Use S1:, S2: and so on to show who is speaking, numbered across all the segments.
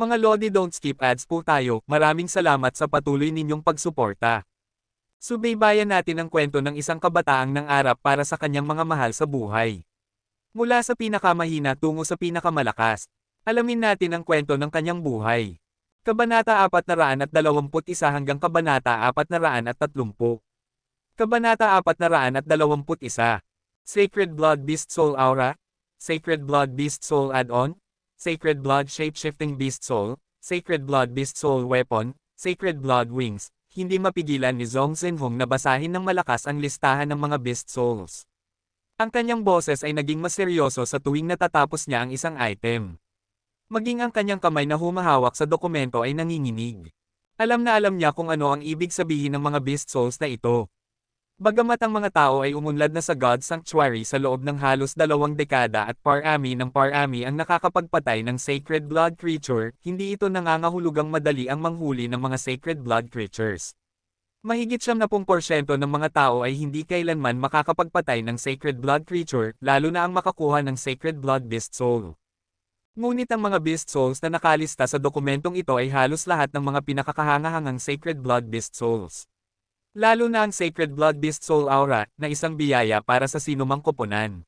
S1: Mga Lodi, don't skip ads po tayo. Maraming salamat sa patuloy ninyong pagsuporta. Subaybayan natin ang kwento ng isang kabataang nangarap para sa kanyang mga mahal sa buhay. Mula sa pinakamahina tungo sa pinakamalakas. Alamin natin ang kwento ng kanyang buhay. Kabanata 421 hanggang Kabanata 430. Kabanata 421. Sacred Blood Beast Soul Aura, Sacred Blood Beast Soul Add-on, Sacred Blood Shape-Shifting Beast Soul, Sacred Blood Beast Soul Weapon, Sacred Blood Wings. Hindi mapigilan ni Zhong Zhenhong na basahin ng malakas ang listahan ng mga Beast Souls. Ang kanyang boses ay naging mas seryoso sa tuwing natatapos niya ang isang item. Maging ang kanyang kamay na humahawak sa dokumento ay nanginginig. Alam na alam niya kung ano ang ibig sabihin ng mga Beast Souls na ito. Bagamat ang mga tao ay umunlad na sa God Sanctuary sa loob ng halos 2 dekada at parami ng parami ang nakakapagpatay ng Sacred Blood Creature, hindi ito nangangahulugang madali ang manghuli ng mga Sacred Blood Creatures. Mahigit 70% ng mga tao ay hindi kailanman makakapagpatay ng Sacred Blood Creature, lalo na ang makakuha ng Sacred Blood Beast Soul. Ngunit ang mga Beast Souls na nakalista sa dokumentong ito ay halos lahat ng mga pinakakahangahangang Sacred Blood Beast Souls. Lalo na ang Sacred Blood Beast Soul Aura, na isang biyaya para sa sinumang koponan.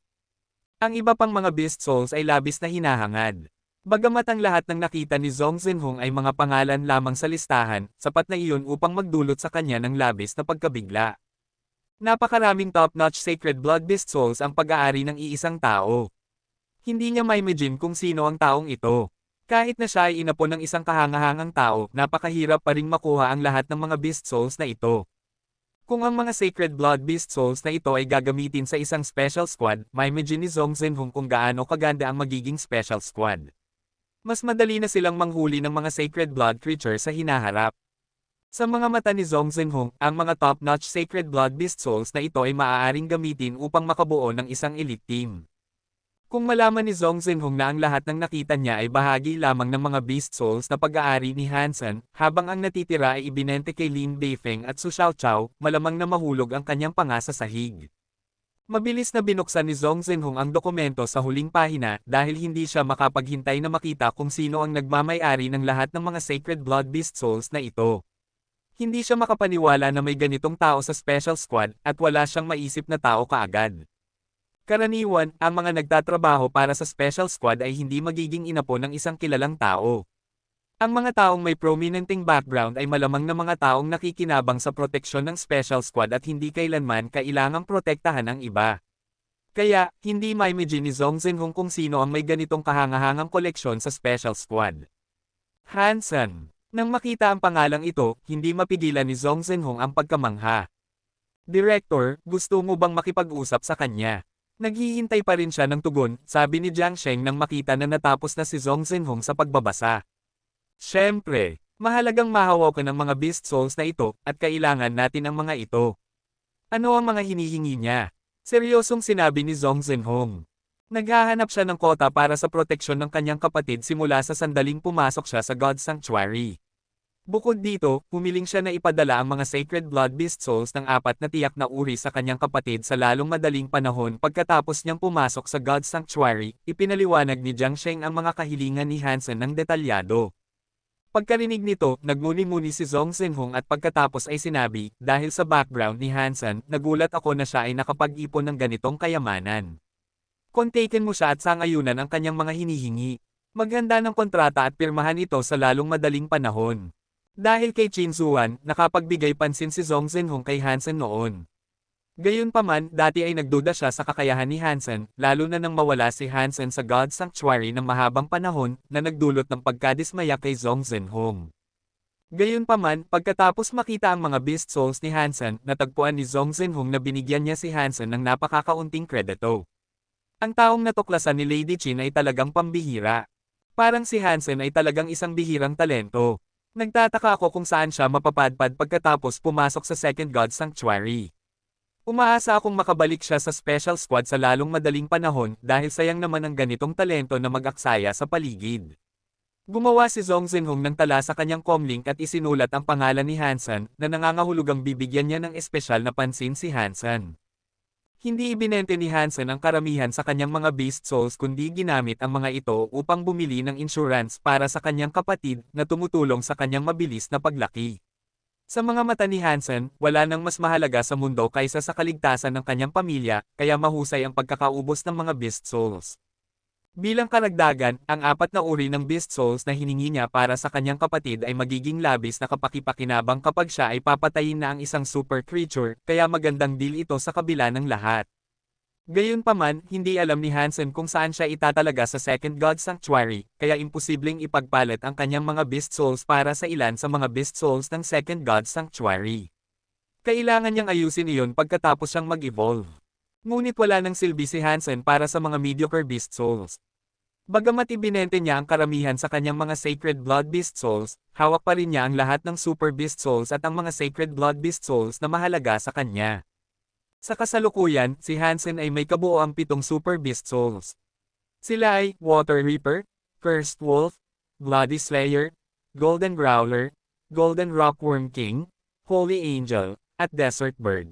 S1: Ang iba pang mga Beast Souls ay labis na hinahangad. Bagamat ang lahat ng nakita ni Zhong Zhenhong ay mga pangalan lamang sa listahan, sapat na iyon upang magdulot sa kanya ng labis na pagkabigla. Napakaraming top-notch Sacred Blood Beast Souls ang pag-aari ng iisang tao. Hindi niya ma-imagine kung sino ang taong ito. Kahit na siya ay inapon ng isang kahangahangang tao, napakahirap pa ring makuha ang lahat ng mga Beast Souls na ito. Kung ang mga Sacred Blood Beast Souls na ito ay gagamitin sa isang special squad, ma-imagine ni Zhong Zhenhong kung gaano kaganda ang magiging special squad. Mas madali na silang manghuli ng mga Sacred Blood Creature sa hinaharap. Sa mga mata ni Zhong Zhenhong, ang mga top-notch Sacred Blood Beast Souls na ito ay maaaring gamitin upang makabuo ng isang elite team. Kung malaman ni Zhong Zhenhong na ang lahat ng nakita niya ay bahagi lamang ng mga Beast Souls na pag-aari ni Hansen, habang ang natitira ay ibinente kay Lin Beifeng at Su Xiaoqiao, malamang na mahulog ang kanyang panga sa sahig. Mabilis na binuksan ni Zhong Zhenhong ang dokumento sa huling pahina dahil hindi siya makapaghintay na makita kung sino ang nagmamay-ari ng lahat ng mga Sacred Blood Beast Souls na ito. Hindi siya makapaniwala na may ganitong tao sa Special Squad at wala siyang maisip na tao kaagad. Karaniwan, ang mga nagtatrabaho para sa Special Squad ay hindi magiging inapon ng isang kilalang tao. Ang mga taong may prominenting background ay malamang na mga taong nakikinabang sa proteksyon ng Special Squad at hindi kailanman kailangang protektahan ang iba. Kaya, hindi ma-imagine ni Zhong Zhenhong kung sino ang may ganitong kahangahangang koleksyon sa Special Squad. Hansen. Nang makita ang pangalang ito, hindi mapigilan ni Zhong Zhenhong ang pagkamangha. Director, gusto mo bang makipag-usap sa kanya? Naghihintay pa rin siya ng tugon, sabi ni Jiang Sheng nang makita na natapos na si Zhong Zhenhong sa pagbabasa. Siyempre, mahalagang mahawakan ng mga Beast Souls na ito, at kailangan natin ang mga ito. Ano ang mga hinihingi niya? Seryosong sinabi ni Zhong Zhenhong. Naghahanap siya ng kota para sa proteksyon ng kanyang kapatid simula sa sandaling pumasok siya sa God Sanctuary. Bukod dito, humiling siya na ipadala ang mga Sacred Blood Beast Souls ng 4 na tiyak na uri sa kanyang kapatid sa lalong madaling panahon pagkatapos niyang pumasok sa God Sanctuary. Ipinaliwanag ni Jiang Sheng ang mga kahilingan ni Hansen ng detalyado. Pagkarinig nito, nagmuni-muni si Zhong Zhenhong at pagkatapos ay sinabi, dahil sa background ni Hansen, nagulat ako na siya ay nakapag-ipon ng ganitong kayamanan. Kontaken mo siya at sangayunan ang kanyang mga hinihingi. Maghanda ng kontrata at pirmahan ito sa lalong madaling panahon. Dahil kay Qin Zuan, nakapagbigay pansin si Zhong Zhenhong kay Hansen noon. Gayunpaman, dati ay nagduda siya sa kakayahan ni Hansen, lalo na nang mawala si Hansen sa God Sanctuary ng mahabang panahon, na nagdulot ng pagkadismaya kay Zhong Zhenhong. Gayunpaman, pagkatapos makita ang mga Beast Souls ni Hansen, natagpuan ni Zhong Zhenhong na binigyan niya si Hansen ng napakakaunting kredito. Ang taong natuklasan ni Lady Qin ay talagang pambihira. Parang si Hansen ay talagang isang bihirang talento. Nagtataka ako kung saan siya mapapadpad pagkatapos pumasok sa Second God Sanctuary. Umaasa akong makabalik siya sa Special Squad sa lalong madaling panahon dahil sayang naman ang ganitong talento na mag-aksaya sa paligid. Gumawa si Zhong Zhenhong ng tala sa kanyang comlink at isinulat ang pangalan ni Hansen na nangangahulugang bibigyan niya ng espesyal na pansin si Hansen. Hindi ibinente ni Hansen ang karamihan sa kanyang mga Beast Souls kundi ginamit ang mga ito upang bumili ng insurance para sa kanyang kapatid na tumutulong sa kanyang mabilis na paglaki. Sa mga mata ni Hansen, wala nang mas mahalaga sa mundo kaysa sa kaligtasan ng kanyang pamilya, kaya mahusay ang pagkakaubos ng mga Beast Souls. Bilang karagdagan, ang 4 na uri ng Beast Souls na hiningi niya para sa kanyang kapatid ay magiging labis na kapakipakinabang kapag siya ay papatayin na ang isang super creature, kaya magandang deal ito sa kabila ng lahat. Gayunpaman, hindi alam ni Hansen kung saan siya itatalaga sa Second God Sanctuary, kaya imposibleng ipagpalit ang kanyang mga Beast Souls para sa ilan sa mga Beast Souls ng Second God Sanctuary. Kailangan niyang ayusin iyon pagkatapos siyang mag-evolve. Ngunit wala nang silbi si Hansen para sa mga mediocre Beast Souls. Bagamat ibinente niya ang karamihan sa kanyang mga Sacred Blood Beast Souls, hawak pa rin niya ang lahat ng Super Beast Souls at ang mga Sacred Blood Beast Souls na mahalaga sa kanya. Sa kasalukuyan, si Hansen ay may kabuoang 7 Super Beast Souls. Sila ay Water Reaper, Cursed Wolf, Bloody Slayer, Golden Growler, Golden Rockworm King, Holy Angel, at Desert Bird.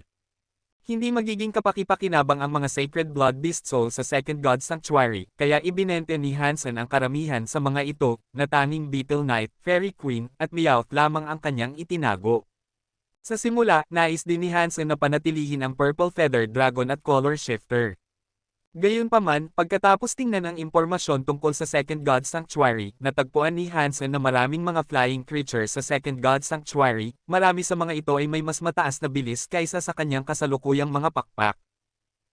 S1: Hindi magiging kapakipakinabang ang mga Sacred Blood Beast Souls sa Second God Sanctuary, kaya ibinente ni Hansen ang karamihan sa mga ito, na tanging Beetle Knight, Fairy Queen, at Meowth lamang ang kanyang itinago. Sa simula, nais din ni Hansen na panatilihin ang Purple Feather Dragon at Color Shifter. Gayunpaman, pagkatapos tingnan ang impormasyon tungkol sa Second God Sanctuary, natagpuan ni Hansen na maraming mga flying creatures sa Second God Sanctuary, marami sa mga ito ay may mas mataas na bilis kaysa sa kanyang kasalukuyang mga pakpak.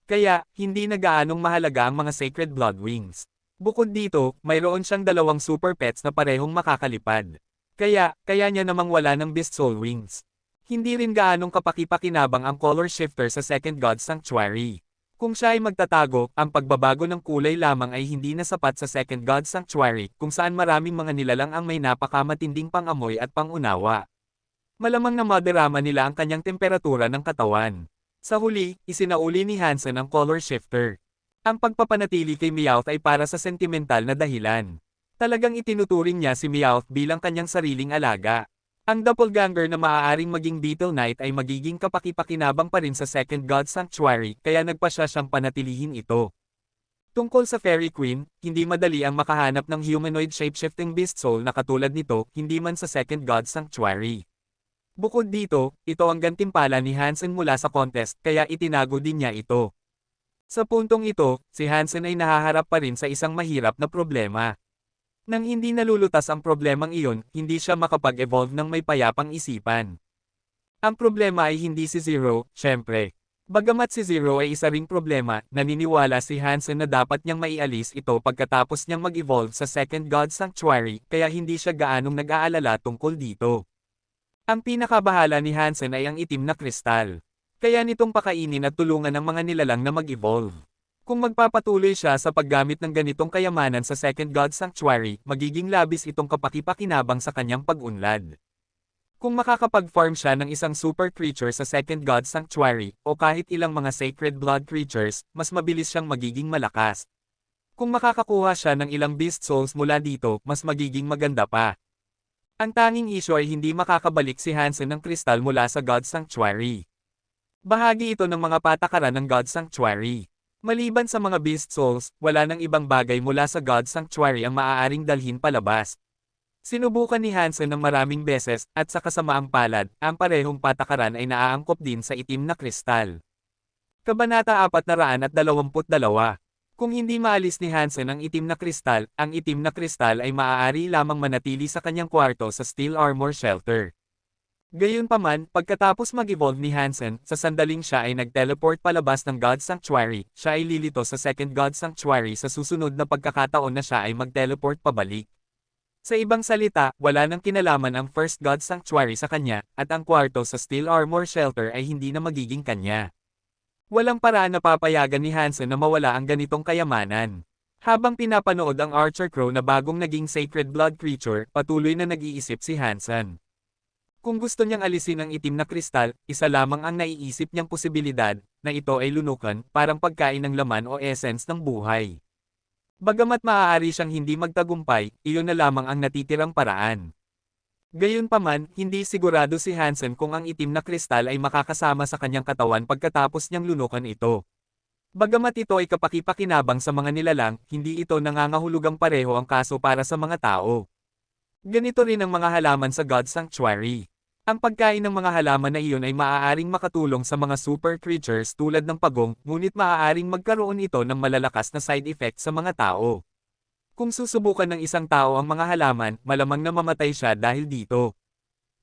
S1: Kaya, hindi na gaanong mahalaga ang mga Sacred Blood Wings. Bukod dito, mayroon siyang 2 super pets na parehong makakalipad. Kaya niya namang wala ng Beast Soul Wings. Hindi rin gaanong kapakipakinabang ang Color Shifter sa Second God Sanctuary. Kung siya ay magtatago, ang pagbabago ng kulay lamang ay hindi na sapat sa Second God Sanctuary, kung saan maraming mga nilalang ang may napakamatinding pangamoy at pangunawa. Malamang na madarama nila ang kanyang temperatura ng katawan. Sa huli, isinauli ni Hansen ang Color Shifter. Ang pagpapanatili kay Meowth ay para sa sentimental na dahilan. Talagang itinuturing niya si Meowth bilang kanyang sariling alaga. Ang doppelganger na maaaring maging Beetle Knight ay magiging kapakipakinabang pa rin sa Second God Sanctuary, kaya nagpasya siyang panatilihin ito. Tungkol sa Fairy Queen, hindi madali ang makahanap ng humanoid shapeshifting beast soul na katulad nito, hindi man sa Second God Sanctuary. Bukod dito, ito ang gantimpala ni Hansen mula sa contest, kaya itinago din niya ito. Sa puntong ito, si Hansen ay nahaharap pa rin sa isang mahirap na problema. Nang hindi nalulutas ang problemang iyon, hindi siya makapag-evolve ng may payapang isipan. Ang problema ay hindi si Zero, syempre. Bagamat si Zero ay isa ring problema, naniniwala si Hansen na dapat niyang maialis ito pagkatapos niyang mag-evolve sa Second God Sanctuary, kaya hindi siya gaanong nag-aalala tungkol dito. Ang pinakabahala ni Hansen ay ang itim na kristal. Kaya nitong pakainin at tulungan ng mga nilalang na mag-evolve. Kung magpapatuloy siya sa paggamit ng ganitong kayamanan sa Second God Sanctuary, magiging labis itong kapakipakinabang sa kanyang pag-unlad. Kung makakapag-farm siya ng isang super creature sa Second God Sanctuary, o kahit ilang mga Sacred Blood creatures, mas mabilis siyang magiging malakas. Kung makakakuha siya ng ilang Beast Souls mula dito, mas magiging maganda pa. Ang tanging issue ay hindi makakabalik si Hansen ng kristal mula sa God Sanctuary. Bahagi ito ng mga patakaran ng God Sanctuary. Maliban sa mga Beast Souls, wala nang ibang bagay mula sa God Sanctuary ang maaaring dalhin palabas. Sinubukan ni Hansen ng maraming beses, at sa kasamaang palad, ang parehong patakaran ay naaangkop din sa itim na kristal. Kabanata 422. Kung hindi maalis ni Hansen ang itim na kristal ay maaari lamang manatili sa kanyang kwarto sa Steel Armor Shelter. Gayunpaman, pagkatapos mag-evolve ni Hansen, sa sandaling siya ay nag-teleport palabas ng God Sanctuary, siya ay lilito sa Second God Sanctuary sa susunod na pagkakataon na siya ay mag-teleport pabalik. Sa ibang salita, wala nang kinalaman ang First God Sanctuary sa kanya, at ang kwarto sa Steel Armor Shelter ay hindi na magiging kanya. Walang paraan na papayagan ni Hansen na mawala ang ganitong kayamanan. Habang pinapanood ang Archer Crow na bagong naging Sacred Blood creature, patuloy na nag-iisip si Hansen. Kung gusto niyang alisin ang itim na kristal, isa lamang ang naiisip niyang posibilidad, na ito ay lunukan, parang pagkain ng laman o essence ng buhay. Bagamat maaari siyang hindi magtagumpay, iyon na lamang ang natitirang paraan. Gayunpaman, hindi sigurado si Hansen kung ang itim na kristal ay makakasama sa kanyang katawan pagkatapos niyang lunukan ito. Bagamat ito ay kapaki-pakinabang sa mga nilalang, hindi ito nangangahulugang pareho ang kaso para sa mga tao. Ganito rin ang mga halaman sa God's Sanctuary. Ang pagkain ng mga halaman na iyon ay maaaring makatulong sa mga super creatures tulad ng pagong, ngunit maaaring magkaroon ito ng malalakas na side effect sa mga tao. Kung susubukan ng isang tao ang mga halaman, malamang na mamatay siya dahil dito.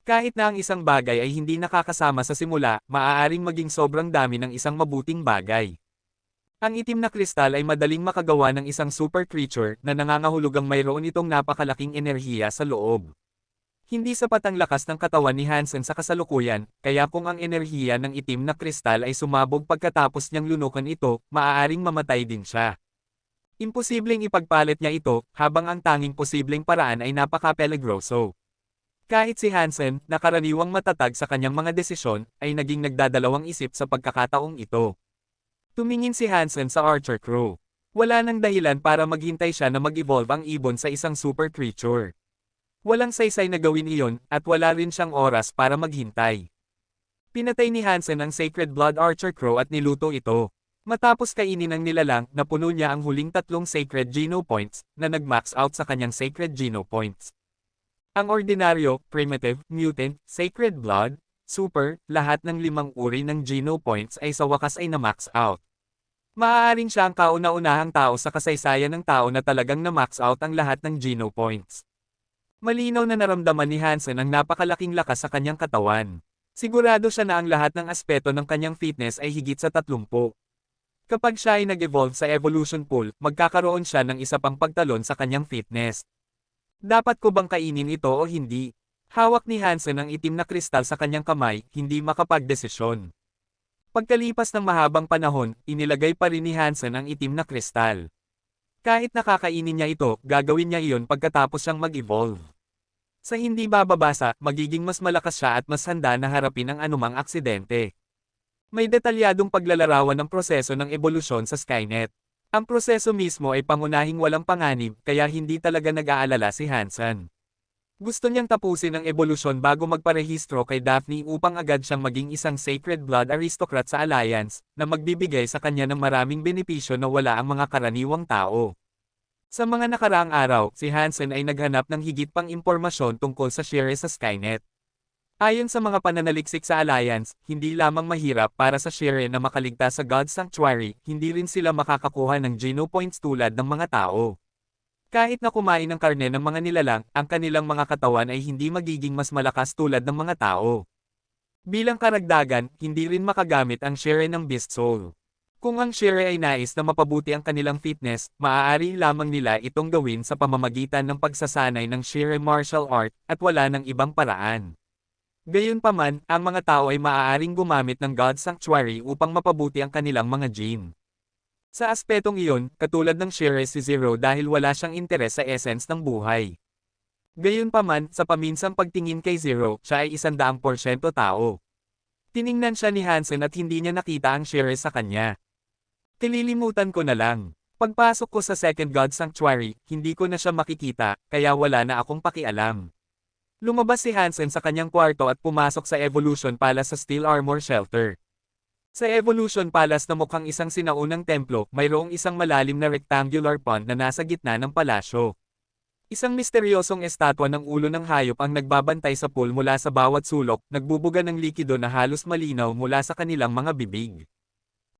S1: Kahit na ang isang bagay ay hindi nakakasama sa simula, maaaring maging sobrang dami ng isang mabuting bagay. Ang itim na kristal ay madaling makagawa ng isang super creature na nangangahulugang mayroon itong napakalaking enerhiya sa loob. Hindi sapat ang lakas ng katawan ni Hansen sa kasalukuyan, kaya kung ang enerhiya ng itim na kristal ay sumabog pagkatapos niyang lunukan ito, maaaring mamatay din siya. Imposibleng ipagpalit niya ito, habang ang tanging posibleng paraan ay napaka-peligroso. Kahit si Hansen, na karaniwang matatag sa kanyang mga desisyon, ay naging nagdadalawang isip sa pagkakataong ito. Tumingin si Hansen sa Archer Crow. Wala nang dahilan para maghintay siya na mag-evolve ang ibon sa isang super creature. Walang saysay na gawin iyon, at wala rin siyang oras para maghintay. Pinatay ni Hansen ang Sacred Blood Archer Crow at niluto ito. Matapos kainin ng nilalang, napuno niya ang huling 3 Sacred Geno Points, na nag-max out sa kanyang Sacred Geno Points. Ang ordinaryo, primitive, mutant, Sacred Blood, super, lahat ng 5 uri ng Geno Points ay sa wakas ay na-max out. Maaaring siya ang kauna-unahang tao sa kasaysayan ng tao na talagang na-max out ang lahat ng Geno Points. Malinaw na naramdaman ni Hansen ang napakalaking lakas sa kanyang katawan. Sigurado siya na ang lahat ng aspeto ng kanyang fitness ay higit sa 30. Kapag siya ay nag-evolve sa evolution pool, magkakaroon siya ng isa pang pagtalon sa kanyang fitness. Dapat ko bang kainin ito o hindi? Hawak ni Hansen ang itim na kristal sa kanyang kamay, hindi makapagdesisyon. Pagkalipas ng mahabang panahon, inilagay pa rin ni Hansen ang itim na kristal. Kahit nakakainin niya ito, gagawin niya iyon pagkatapos siyang mag-evolve. Sa hindi bababasa, magiging mas malakas siya at mas handa na harapin ang anumang aksidente. May detalyadong paglalarawan ng proseso ng ebolusyon sa Skynet. Ang proseso mismo ay pangunahing walang panganib, kaya hindi talaga nag-aalala si Hansen. Gusto niyang tapusin ang ebolusyon bago magparehistro kay Daphne upang agad siyang maging isang Sacred Blood Aristocrat sa Alliance, na magbibigay sa kanya ng maraming benepisyo na wala ang mga karaniwang tao. Sa mga nakaraang araw, si Hansen ay naghanap ng higit pang impormasyon tungkol sa Shire sa Skynet. Ayon sa mga pananaliksik sa Alliance, hindi lamang mahirap para sa Shire na makaligtas sa God's Sanctuary, hindi rin sila makakakuha ng Geno Points tulad ng mga tao. Kahit na kumain ng karne ng mga nilalang, ang kanilang mga katawan ay hindi magiging mas malakas tulad ng mga tao. Bilang karagdagan, hindi rin makagamit ang Shire ng Beast Soul. Kung ang Shire ay nais na mapabuti ang kanilang fitness, maaari lamang nila itong gawin sa pamamagitan ng pagsasanay ng Shire martial art, at wala ng ibang paraan. Gayunpaman, ang mga tao ay maaaring gumamit ng God's Sanctuary upang mapabuti ang kanilang mga gene. Sa aspetong iyon, katulad ng Shire si Zero dahil wala siyang interes sa essence ng buhay. Gayunpaman, sa paminsang pagtingin kay Zero, siya ay 100% tao. Tiningnan siya ni Hansen at hindi niya nakita ang Shire sa kanya. Kililimutan ko na lang. Pagpasok ko sa Second God Sanctuary, hindi ko na siya makikita, kaya wala na akong pakialam. Lumabas si Hansen sa kanyang kwarto at pumasok sa Evolution Palace sa Steel Armor Shelter. Sa Evolution Palace na mukhang isang sinaunang templo, mayroong isang malalim na rectangular pond na nasa gitna ng palasyo. Isang misteryosong estatwa ng ulo ng hayop ang nagbabantay sa pool mula sa bawat sulok, nagbubuga ng likido na halos malinaw mula sa kanilang mga bibig.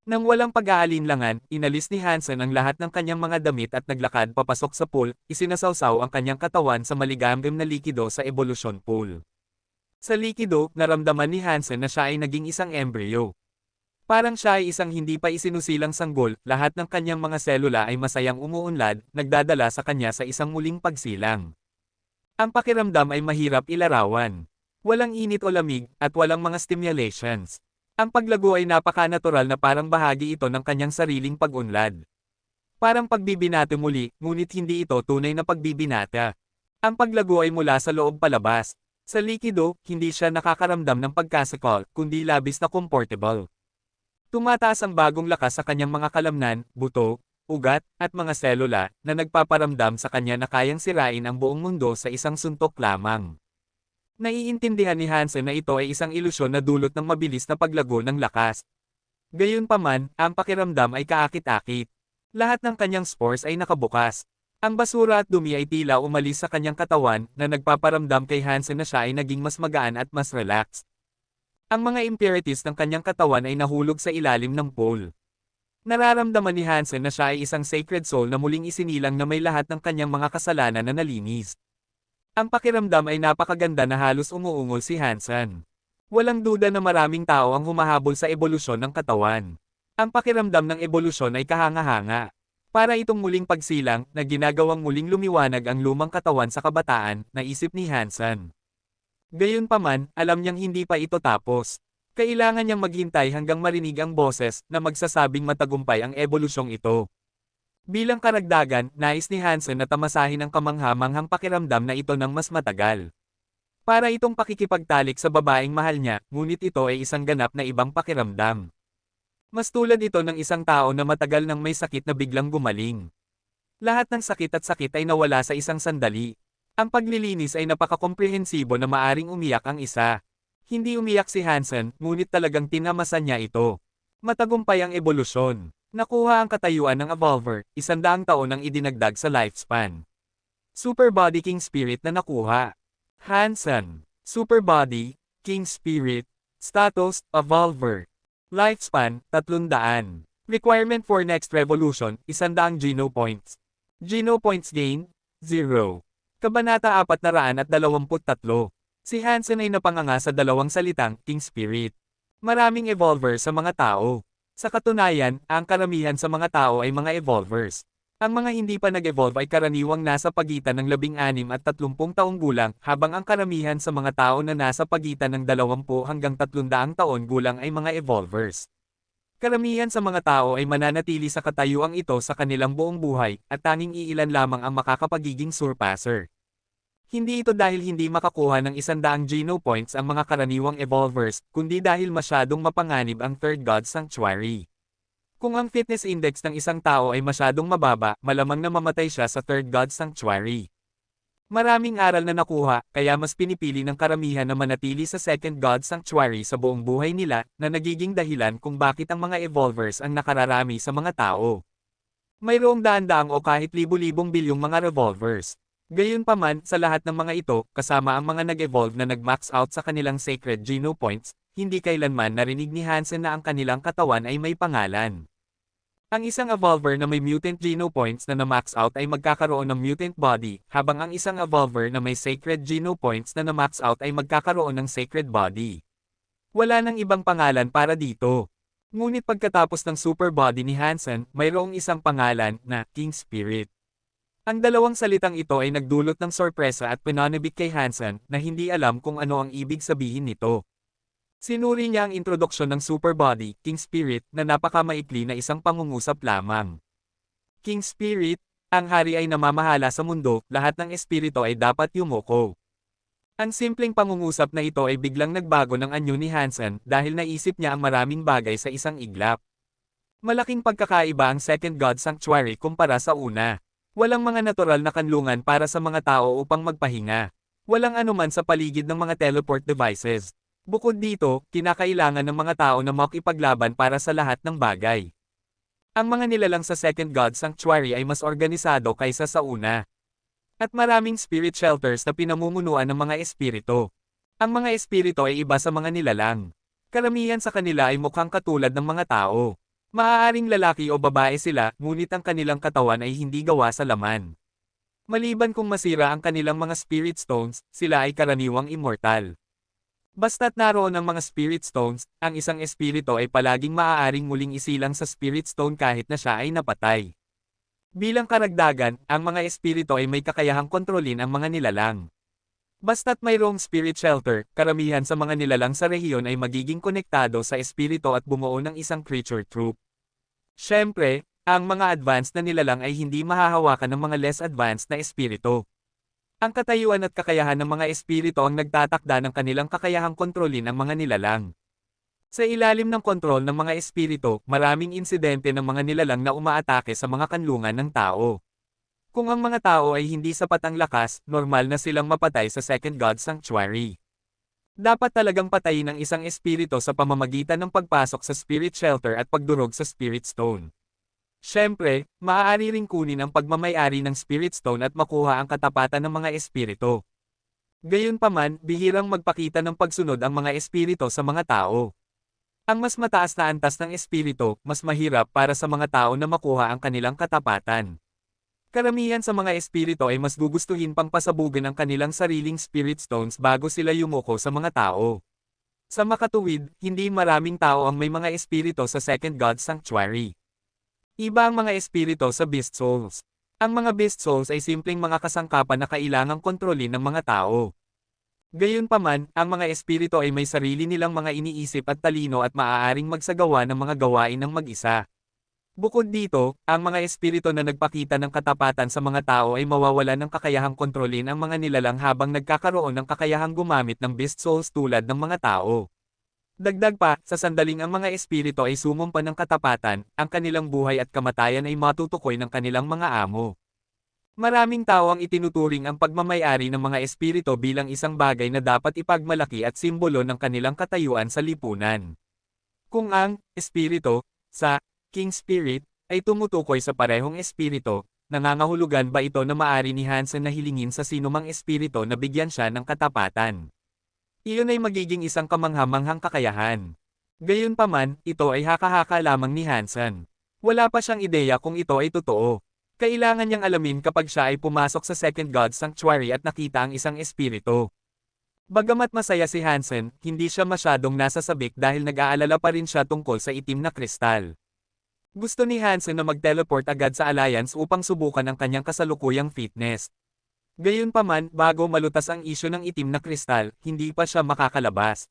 S1: Nang walang pag-aalinlangan, inalis ni Hansen ang lahat ng kanyang mga damit at naglakad papasok sa pool, isinasawsaw ang kanyang katawan sa maligamgam na likido sa Evolution Pool. Sa likido, naramdaman ni Hansen na siya ay naging isang embryo. Parang siya ay isang hindi pa isinusilang sanggol, lahat ng kanyang mga selula ay masayang umuunlad, nagdadala sa kanya sa isang muling pagsilang. Ang pakiramdam ay mahirap ilarawan. Walang init o lamig, at walang mga stimulations. Ang paglago ay napaka-natural na parang bahagi ito ng kanyang sariling pag-unlad. Parang pagbibinata muli, ngunit hindi ito tunay na pagbibinata. Ang paglago ay mula sa loob palabas. Sa likido, hindi siya nakakaramdam ng pagkasakal, kundi labis na comfortable. Tumataas ang bagong lakas sa kanyang mga kalamnan, buto, ugat, at mga selula, na nagpaparamdam sa kanya na kayang sirain ang buong mundo sa isang suntok lamang. Naiintindihan ni Hansen na ito ay isang ilusyon na dulot ng mabilis na paglago ng lakas. Gayunpaman, ang pakiramdam ay kaakit-akit. Lahat ng kanyang spores ay nakabukas. Ang basura at dumi ay tila umalis sa kanyang katawan na nagpaparamdam kay Hansen na siya ay naging mas magaan at mas relaxed. Ang mga impurities ng kanyang katawan ay nahulog sa ilalim ng pool. Nararamdaman ni Hansen na siya ay isang sacred soul na muling isinilang na may lahat ng kanyang mga kasalanan na nalinis. Ang pakiramdam ay napakaganda na halos umuungol si Hansen. Walang duda na maraming tao ang humahabol sa ebolusyon ng katawan. Ang pakiramdam ng ebolusyon ay kahanga-hanga. Para itong muling pagsilang na ginagawang muling lumiwanag ang lumang katawan sa kabataan, naisip ni Hansen. Gayunpaman, alam niyang hindi pa ito tapos. Kailangan niyang maghintay hanggang marinig ang boses na magsasabing matagumpay ang ebolusyong ito. Bilang karagdagan, nais ni Hansen na tamasahin ang kamangha-manghang pakiramdam na ito ng mas matagal. Para itong pakikipagtalik sa babaeng mahal niya, ngunit ito ay isang ganap na ibang pakiramdam. Mas tulad ito ng isang tao na matagal nang may sakit na biglang gumaling. Lahat ng sakit at sakit ay nawala sa isang sandali. Ang paglilinis ay napakakomprehensibo na maaring umiyak ang isa. Hindi umiyak si Hansen, ngunit talagang tinamasan niya ito. Matagumpay ang ebolusyon. Nakuha ang katayuan ng Evolver, 100 taon ang idinagdag sa lifespan. Super Body King Spirit na nakuha. Hansen, Super Body, King Spirit, Status, Evolver. Lifespan, 300. Requirement for next revolution, 100 Geno Points. Geno Points gain, 0. Kabanata 423. Si Hansen ay napanganga sa dalawang salitang, King Spirit. Maraming evolver sa mga tao. Sa katunayan, ang karamihan sa mga tao ay mga evolvers. Ang mga hindi pa nag-evolve ay karaniwang nasa pagitan ng 16 at 30 taong gulang, habang ang karamihan sa mga tao na nasa pagitan ng 20 hanggang 300 taon gulang ay mga evolvers. Karamihan sa mga tao ay mananatili sa katayuang ito sa kanilang buong buhay, at tanging iilan lamang ang makakapagiging surpasser. Hindi ito dahil hindi makakuha ng 100 Geno Points ang mga karaniwang evolvers, kundi dahil masyadong mapanganib ang Third God Sanctuary. Kung ang fitness index ng isang tao ay masyadong mababa, malamang na mamatay siya sa Third God Sanctuary. Maraming aral na nakuha, kaya mas pinipili ng karamihan na manatili sa Second God Sanctuary sa buong buhay nila, na nagiging dahilan kung bakit ang mga evolvers ang nakararami sa mga tao. Mayroong daan-daang o kahit libu-libong bilyong mga revolvers. Gayunpaman, sa lahat ng mga ito, kasama ang mga nag-evolve na nag-max out sa kanilang sacred Geno Points, hindi kailanman narinig ni Hansen na ang kanilang katawan ay may pangalan. Ang isang evolver na may mutant Geno Points na na-max out ay magkakaroon ng mutant body, habang ang isang evolver na may sacred Geno Points na na-max out ay magkakaroon ng sacred body. Wala nang ibang pangalan para dito. Ngunit pagkatapos ng super body ni Hansen, mayroong isang pangalan na King Spirit. Ang dalawang salitang ito ay nagdulot ng sorpresa at pananabik kay Hansen na hindi alam kung ano ang ibig sabihin nito. Sinuri niya ang introduksyon ng Super Body, King Spirit, na napakamaikli na isang pangungusap lamang. King Spirit, ang hari ay namamahala sa mundo, lahat ng espiritu ay dapat yumuko. Ang simpleng pangungusap na ito ay biglang nagbago ng anyo ni Hansen dahil naisip niya ang maraming bagay sa isang iglap. Malaking pagkakaiba ang Second God Sanctuary kumpara sa una. Walang mga natural na kanlungan para sa mga tao upang magpahinga. Walang anuman sa paligid ng mga teleport devices. Bukod dito, kinakailangan ng mga tao na makipaglaban para sa lahat ng bagay. Ang mga nilalang sa Second God Sanctuary ay mas organisado kaysa sa una. At maraming spirit shelters na pinamumunuan ng mga espiritu. Ang mga espiritu ay iba sa mga nilalang. Karamihan sa kanila ay mukhang katulad ng mga tao. Maaaring lalaki o babae sila, ngunit ang kanilang katawan ay hindi gawa sa laman. Maliban kung masira ang kanilang mga spirit stones, sila ay karaniwang immortal. Basta't naroon ang mga spirit stones, ang isang espiritu ay palaging maaaring muling isilang sa spirit stone kahit na siya ay napatay. Bilang karagdagan, ang mga espiritu ay may kakayahang kontrolin ang mga nilalang. Basta't mayroong spirit shelter, karamihan sa mga nilalang sa rehiyon ay magiging konektado sa espiritu at bumuo ng isang creature troop. Siyempre, ang mga advanced na nilalang ay hindi mahahawakan ng mga less advanced na espiritu. Ang katayuan at kakayahan ng mga espiritu ang nagtatakda ng kanilang kakayahang kontrolin ang mga nilalang. Sa ilalim ng kontrol ng mga espiritu, maraming insidente ng mga nilalang na umaatake sa mga kanlungan ng tao. Kung ang mga tao ay hindi sapat ang lakas, normal na silang mapatay sa Second God Sanctuary. Dapat talagang patayin ang isang espiritu sa pamamagitan ng pagpasok sa spirit shelter at pagdurog sa spirit stone. Siyempre, maaari ring kunin ang pagmamayari ng spirit stone at makuha ang katapatan ng mga espiritu. Gayunpaman, bihirang magpakita ng pagsunod ang mga espiritu sa mga tao. Ang mas mataas na antas ng espiritu, mas mahirap para sa mga tao na makuha ang kanilang katapatan. Karamihan sa mga espiritu ay mas gugustuhin pang pasabugan ang kanilang sariling spirit stones bago sila yumuko sa mga tao. Sa makatuwid, hindi maraming tao ang may mga espiritu sa Second God Sanctuary. Iba ang mga espiritu sa Beast Souls. Ang mga Beast Souls ay simpleng mga kasangkapan na kailangang kontrolin ng mga tao. Gayunpaman, ang mga espiritu ay may sarili nilang mga iniisip at talino at maaaring magsagawa ng mga gawain ng mag-isa. Bukod dito, ang mga espiritu na nagpakita ng katapatan sa mga tao ay mawawalan ng kakayahang kontrolin ang mga nilalang habang nagkakaroon ng kakayahang gumamit ng Beast Souls tulad ng mga tao. Dagdag pa, sa sandaling ang mga espiritu ay sumumpa ng katapatan, ang kanilang buhay at kamatayan ay matutukoy ng kanilang mga amo. Maraming tao ang itinuturing ang pagmamayari ng mga espiritu bilang isang bagay na dapat ipagmalaki at simbolo ng kanilang katayuan sa lipunan. Kung ang espiritu sa King Spirit ay tumutukoy sa parehong espiritu, nangangahulugan ba ito na maari ni Hansen na hilingin sa sinumang espiritu na bigyan siya ng katapatan? Iyon ay magiging isang kamanghamanghang kakayahan. Gayunpaman, ito ay haka-haka lamang ni Hansen. Wala pa siyang ideya kung ito ay totoo. Kailangan niyang alamin kapag siya ay pumasok sa Second God Sanctuary at nakita ang isang espiritu. Bagamat masaya si Hansen, hindi siya masyadong nasasabik dahil nag-aalala pa rin siya tungkol sa itim na kristal. Gusto ni Hansen na mag-teleport agad sa Alliance upang subukan ang kanyang kasalukuyang fitness. Gayunpaman, bago malutas ang isyu ng itim na kristal, hindi pa siya makakalabas.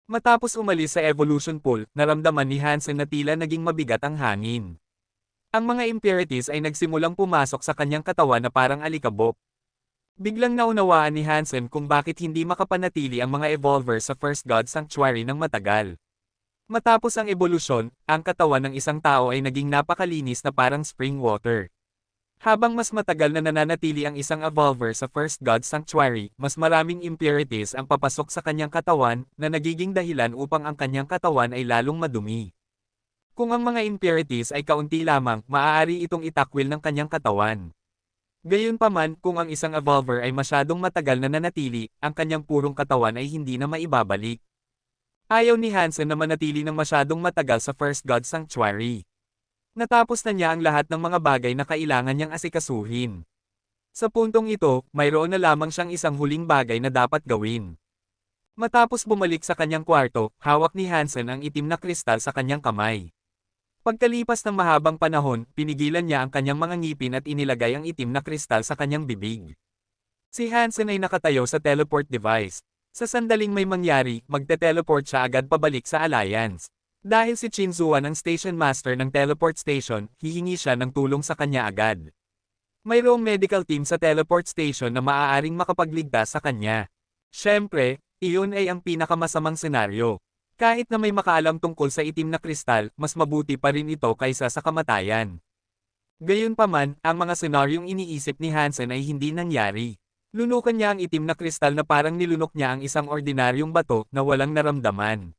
S1: Matapos umalis sa Evolution Pool, naramdaman ni Hansen na tila naging mabigat ang hangin. Ang mga impurities ay nagsimulang pumasok sa kanyang katawan na parang alikabok. Biglang naunawaan ni Hansen kung bakit hindi makapanatili ang mga evolver sa First God Sanctuary ng matagal. Matapos ang ebolusyon, ang katawan ng isang tao ay naging napakalinis na parang spring water. Habang mas matagal na nananatili ang isang evolver sa First God Sanctuary, mas maraming impurities ang papasok sa kanyang katawan na nagiging dahilan upang ang kanyang katawan ay lalong madumi. Kung ang mga impurities ay kaunti lamang, maaari itong itakwil ng kanyang katawan. Gayunpaman, kung ang isang evolver ay masyadong matagal na nanatili, ang kanyang purong katawan ay hindi na maibabalik. Ayaw ni Hansen na manatili ng masyadong matagal sa First God Sanctuary. Natapos na niya ang lahat ng mga bagay na kailangan niyang asikasuhin. Sa puntong ito, mayroon na lamang siyang isang huling bagay na dapat gawin. Matapos bumalik sa kanyang kwarto, hawak ni Hansen ang itim na kristal sa kanyang kamay. Pagkalipas ng mahabang panahon, pinigilan niya ang kanyang mga ngipin at inilagay ang itim na kristal sa kanyang bibig. Si Hansen ay nakatayo sa teleport device. Sa sandaling may mangyari, magte-teleport siya agad pabalik sa Alliance. Dahil si Shinzuan ang station master ng teleport station, hihingi siya ng tulong sa kanya agad. Mayroong medical team sa teleport station na maaaring makapagligtas sa kanya. Siyempre, iyon ay ang pinakamasamang senaryo. Kahit na may makaalam tungkol sa itim na kristal, mas mabuti pa rin ito kaysa sa kamatayan. Gayunpaman, ang mga senaryong iniisip ni Hansen ay hindi nangyari. Lunukan niya ang itim na kristal na parang nilunok niya ang isang ordinaryong bato na walang naramdaman.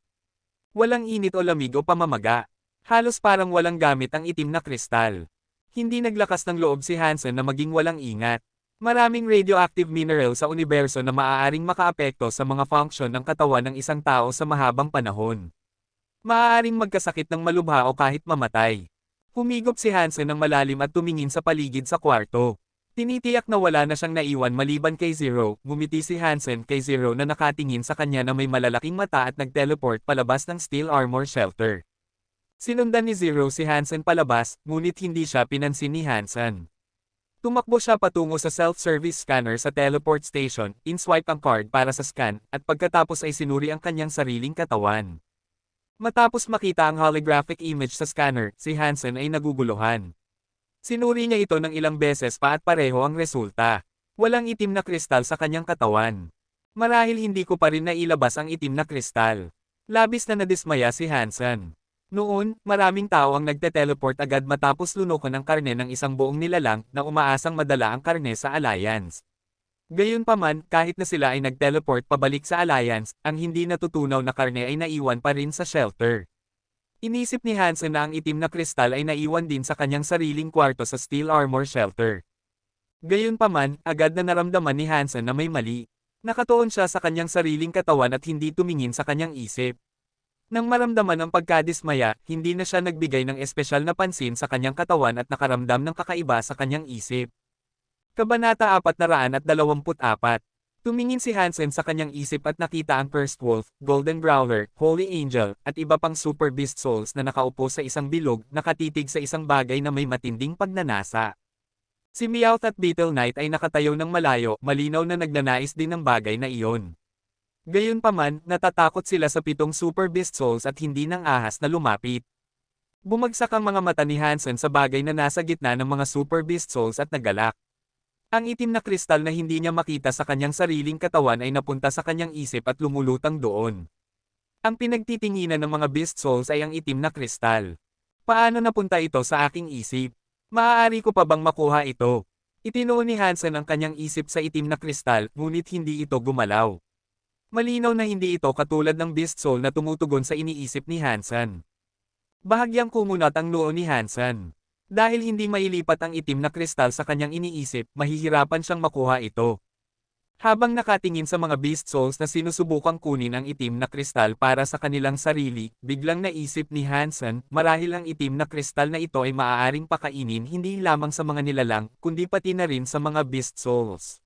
S1: Walang init o lamig o pamamaga. Halos parang walang gamit ang itim na kristal. Hindi naglakas ng loob si Hansen na maging walang ingat. Maraming radioactive mineral sa universo na maaaring makaapekto sa mga function ng katawan ng isang tao sa mahabang panahon. Maaaring magkasakit ng malubha o kahit mamatay. Humigop si Hansen ng malalim at tumingin sa paligid sa kwarto. Tinitiyak na wala na siyang naiwan maliban kay Zero, ngumiti si Hansen kay Zero na nakatingin sa kanya na may malalaking mata at nag-teleport palabas ng steel armor shelter. Sinundan ni Zero si Hansen palabas, ngunit hindi siya pinansin ni Hansen. Tumakbo siya patungo sa self-service scanner sa teleport station, in-swipe ang card para sa scan, at pagkatapos ay sinuri ang kanyang sariling katawan. Matapos makita ang holographic image sa scanner, si Hansen ay naguguluhan. Sinuri niya ito ng ilang beses pa at pareho ang resulta. Walang itim na kristal sa kanyang katawan. Marahil hindi ko pa rin nailabas ang itim na kristal. Labis na nadismaya si Hansen. Noon, maraming tao ang nagte-teleport agad matapos lunukan ang karne ng isang buong nilalang na umaasang madala ang karne sa Alliance. Gayunpaman, kahit na sila ay nag-teleport pabalik sa Alliance, ang hindi natutunaw na karne ay naiwan pa rin sa shelter. Inisip ni Hansen na ang itim na kristal ay naiwan din sa kanyang sariling kwarto sa Steel Armor Shelter. Gayunpaman, agad na naramdaman ni Hansen na may mali. Nakatuon siya sa kanyang sariling katawan at hindi tumingin sa kanyang isip. Nang maramdaman ang pagkadismaya, hindi na siya nagbigay ng espesyal na pansin sa kanyang katawan at nakaramdam ng kakaiba sa kanyang isip. Kabanata 424. Tumingin si Hansen sa kanyang isip at nakita ang Cursed Wolf, Golden Growler, Holy Angel, at iba pang Super Beast Souls na nakaupo sa isang bilog, nakatitig sa isang bagay na may matinding pagnanasa. Si Meowth at Beetle Knight ay nakatayo ng malayo, malinaw na nagnanais din ng bagay na iyon. Gayunpaman, natatakot sila sa 7 Super Beast Souls at hindi nang ahas na lumapit. Bumagsak ang mga mata ni Hansen sa bagay na nasa gitna ng mga Super Beast Souls at nagalak. Ang itim na kristal na hindi niya makita sa kanyang sariling katawan ay napunta sa kanyang isip at lumulutang doon. Ang pinagtitinginan ng mga Beast Souls ay ang itim na kristal. Paano napunta ito sa aking isip? Maaari ko pa bang makuha ito? Itinuon ni Hansen ang kanyang isip sa itim na kristal, ngunit hindi ito gumalaw. Malinaw na hindi ito katulad ng Beast Soul na tumutugon sa iniisip ni Hansen. Bahagyang kumunat ang noo ni Hansen. Dahil hindi mailipat ang itim na kristal sa kanyang iniisip, mahihirapan siyang makuha ito. Habang nakatingin sa mga Beast Souls na sinusubukang kunin ang itim na kristal para sa kanilang sarili, biglang naisip ni Hansen, marahil ang itim na kristal na ito ay maaaring pakainin hindi lamang sa mga nilalang, kundi pati na rin sa mga Beast Souls.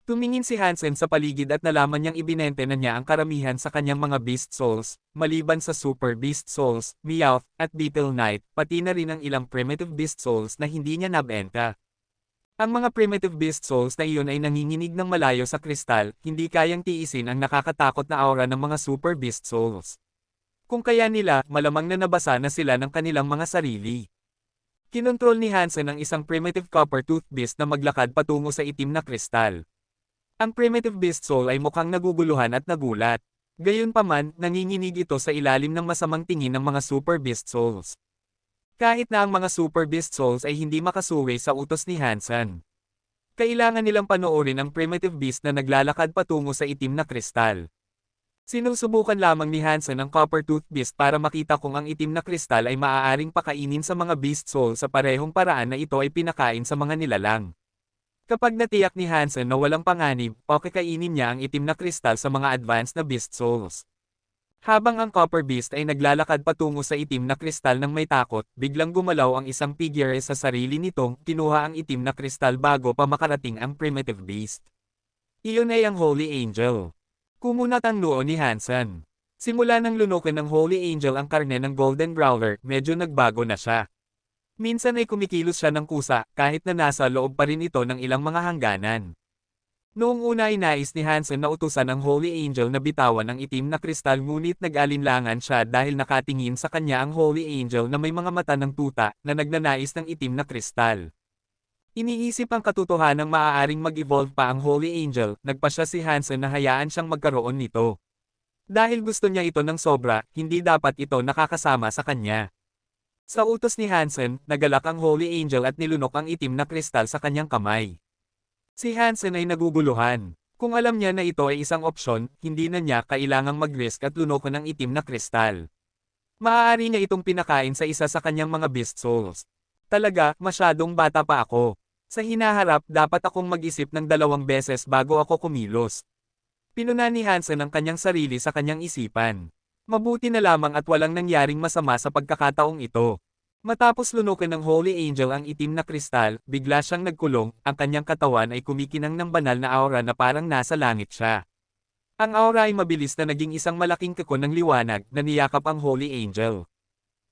S1: Tumingin si Hansen sa paligid at nalaman niyang ibinente na niya ang karamihan sa kanyang mga Beast Souls, maliban sa Super Beast Souls, Meowth, at Beetle Knight, pati na rin ang ilang Primitive Beast Souls na hindi niya nabenta. Ang mga Primitive Beast Souls na iyon ay nanginginig ng malayo sa kristal, hindi kayang tiisin ang nakakatakot na aura ng mga Super Beast Souls. Kung kaya nila, malamang na nabasa na sila ng kanilang mga sarili. Kinontrol ni Hansen ang isang Primitive Copper Tooth Beast na maglakad patungo sa itim na kristal. Ang Primitive Beast Soul ay mukhang naguguluhan at nagulat. Gayunpaman, nanginginig ito sa ilalim ng masamang tingin ng mga Super Beast Souls. Kahit na ang mga Super Beast Souls ay hindi makasuwi sa utos ni Hansen. Kailangan nilang panoorin ang Primitive Beast na naglalakad patungo sa itim na kristal. Sinusubukan lamang ni Hansen ang Copper Tooth Beast para makita kung ang itim na kristal ay maaaring pakainin sa mga Beast Soul sa parehong paraan na ito ay pinakain sa mga nilalang. Kapag natiyak ni Hansen na walang panganib, o kakainin niya ang itim na kristal sa mga advanced na Beast Souls. Habang ang Copper Beast ay naglalakad patungo sa itim na kristal ng may takot, biglang gumalaw ang isang figure sa sarili nitong kinuha ang itim na kristal bago pa makarating ang Primitive Beast. Iyon ay ang Holy Angel. Kumunat ang noo ni Hansen. Simula nang lunukin ng Holy Angel ang karne ng Golden Growler, medyo nagbago na siya. Minsan ay kumikilos siya ng kusa, kahit na nasa loob pa rin ito ng ilang mga hangganan. Noong una ay nais ni Hansen na utusan ang Holy Angel na bitawan ang itim na kristal ngunit nag-alinlangan siya dahil nakatingin sa kanya ang Holy Angel na may mga mata ng tuta na nagnanais ng itim na kristal. Iniisip ang katotohanang maaaring mag-evolve pa ang Holy Angel, nagpasya si Hansen na hayaan siyang magkaroon nito. Dahil gusto niya ito ng sobra, hindi dapat ito nakakasama sa kanya. Sa utos ni Hansen, nagalak ang Holy Angel at nilunok ang itim na kristal sa kanyang kamay. Si Hansen ay naguguluhan. Kung alam niya na ito ay isang opsyon, hindi na niya kailangang mag-risk at lunokin ang itim na kristal. Maaari niya itong pinakain sa isa sa kanyang mga Beast Souls. Talaga, masyadong bata pa ako. Sa hinaharap, dapat akong mag-isip ng 2 beses bago ako kumilos. Pinuna ni Hansen ang kanyang sarili sa kanyang isipan. Mabuti na lamang at walang nangyaring masama sa pagkakataong ito. Matapos lunukin ng Holy Angel ang itim na kristal, bigla siyang nagkulong, ang kanyang katawan ay kumikinang ng banal na aura na parang nasa langit siya. Ang aura ay mabilis na naging isang malaking kakon ng liwanag na niyakap ang Holy Angel.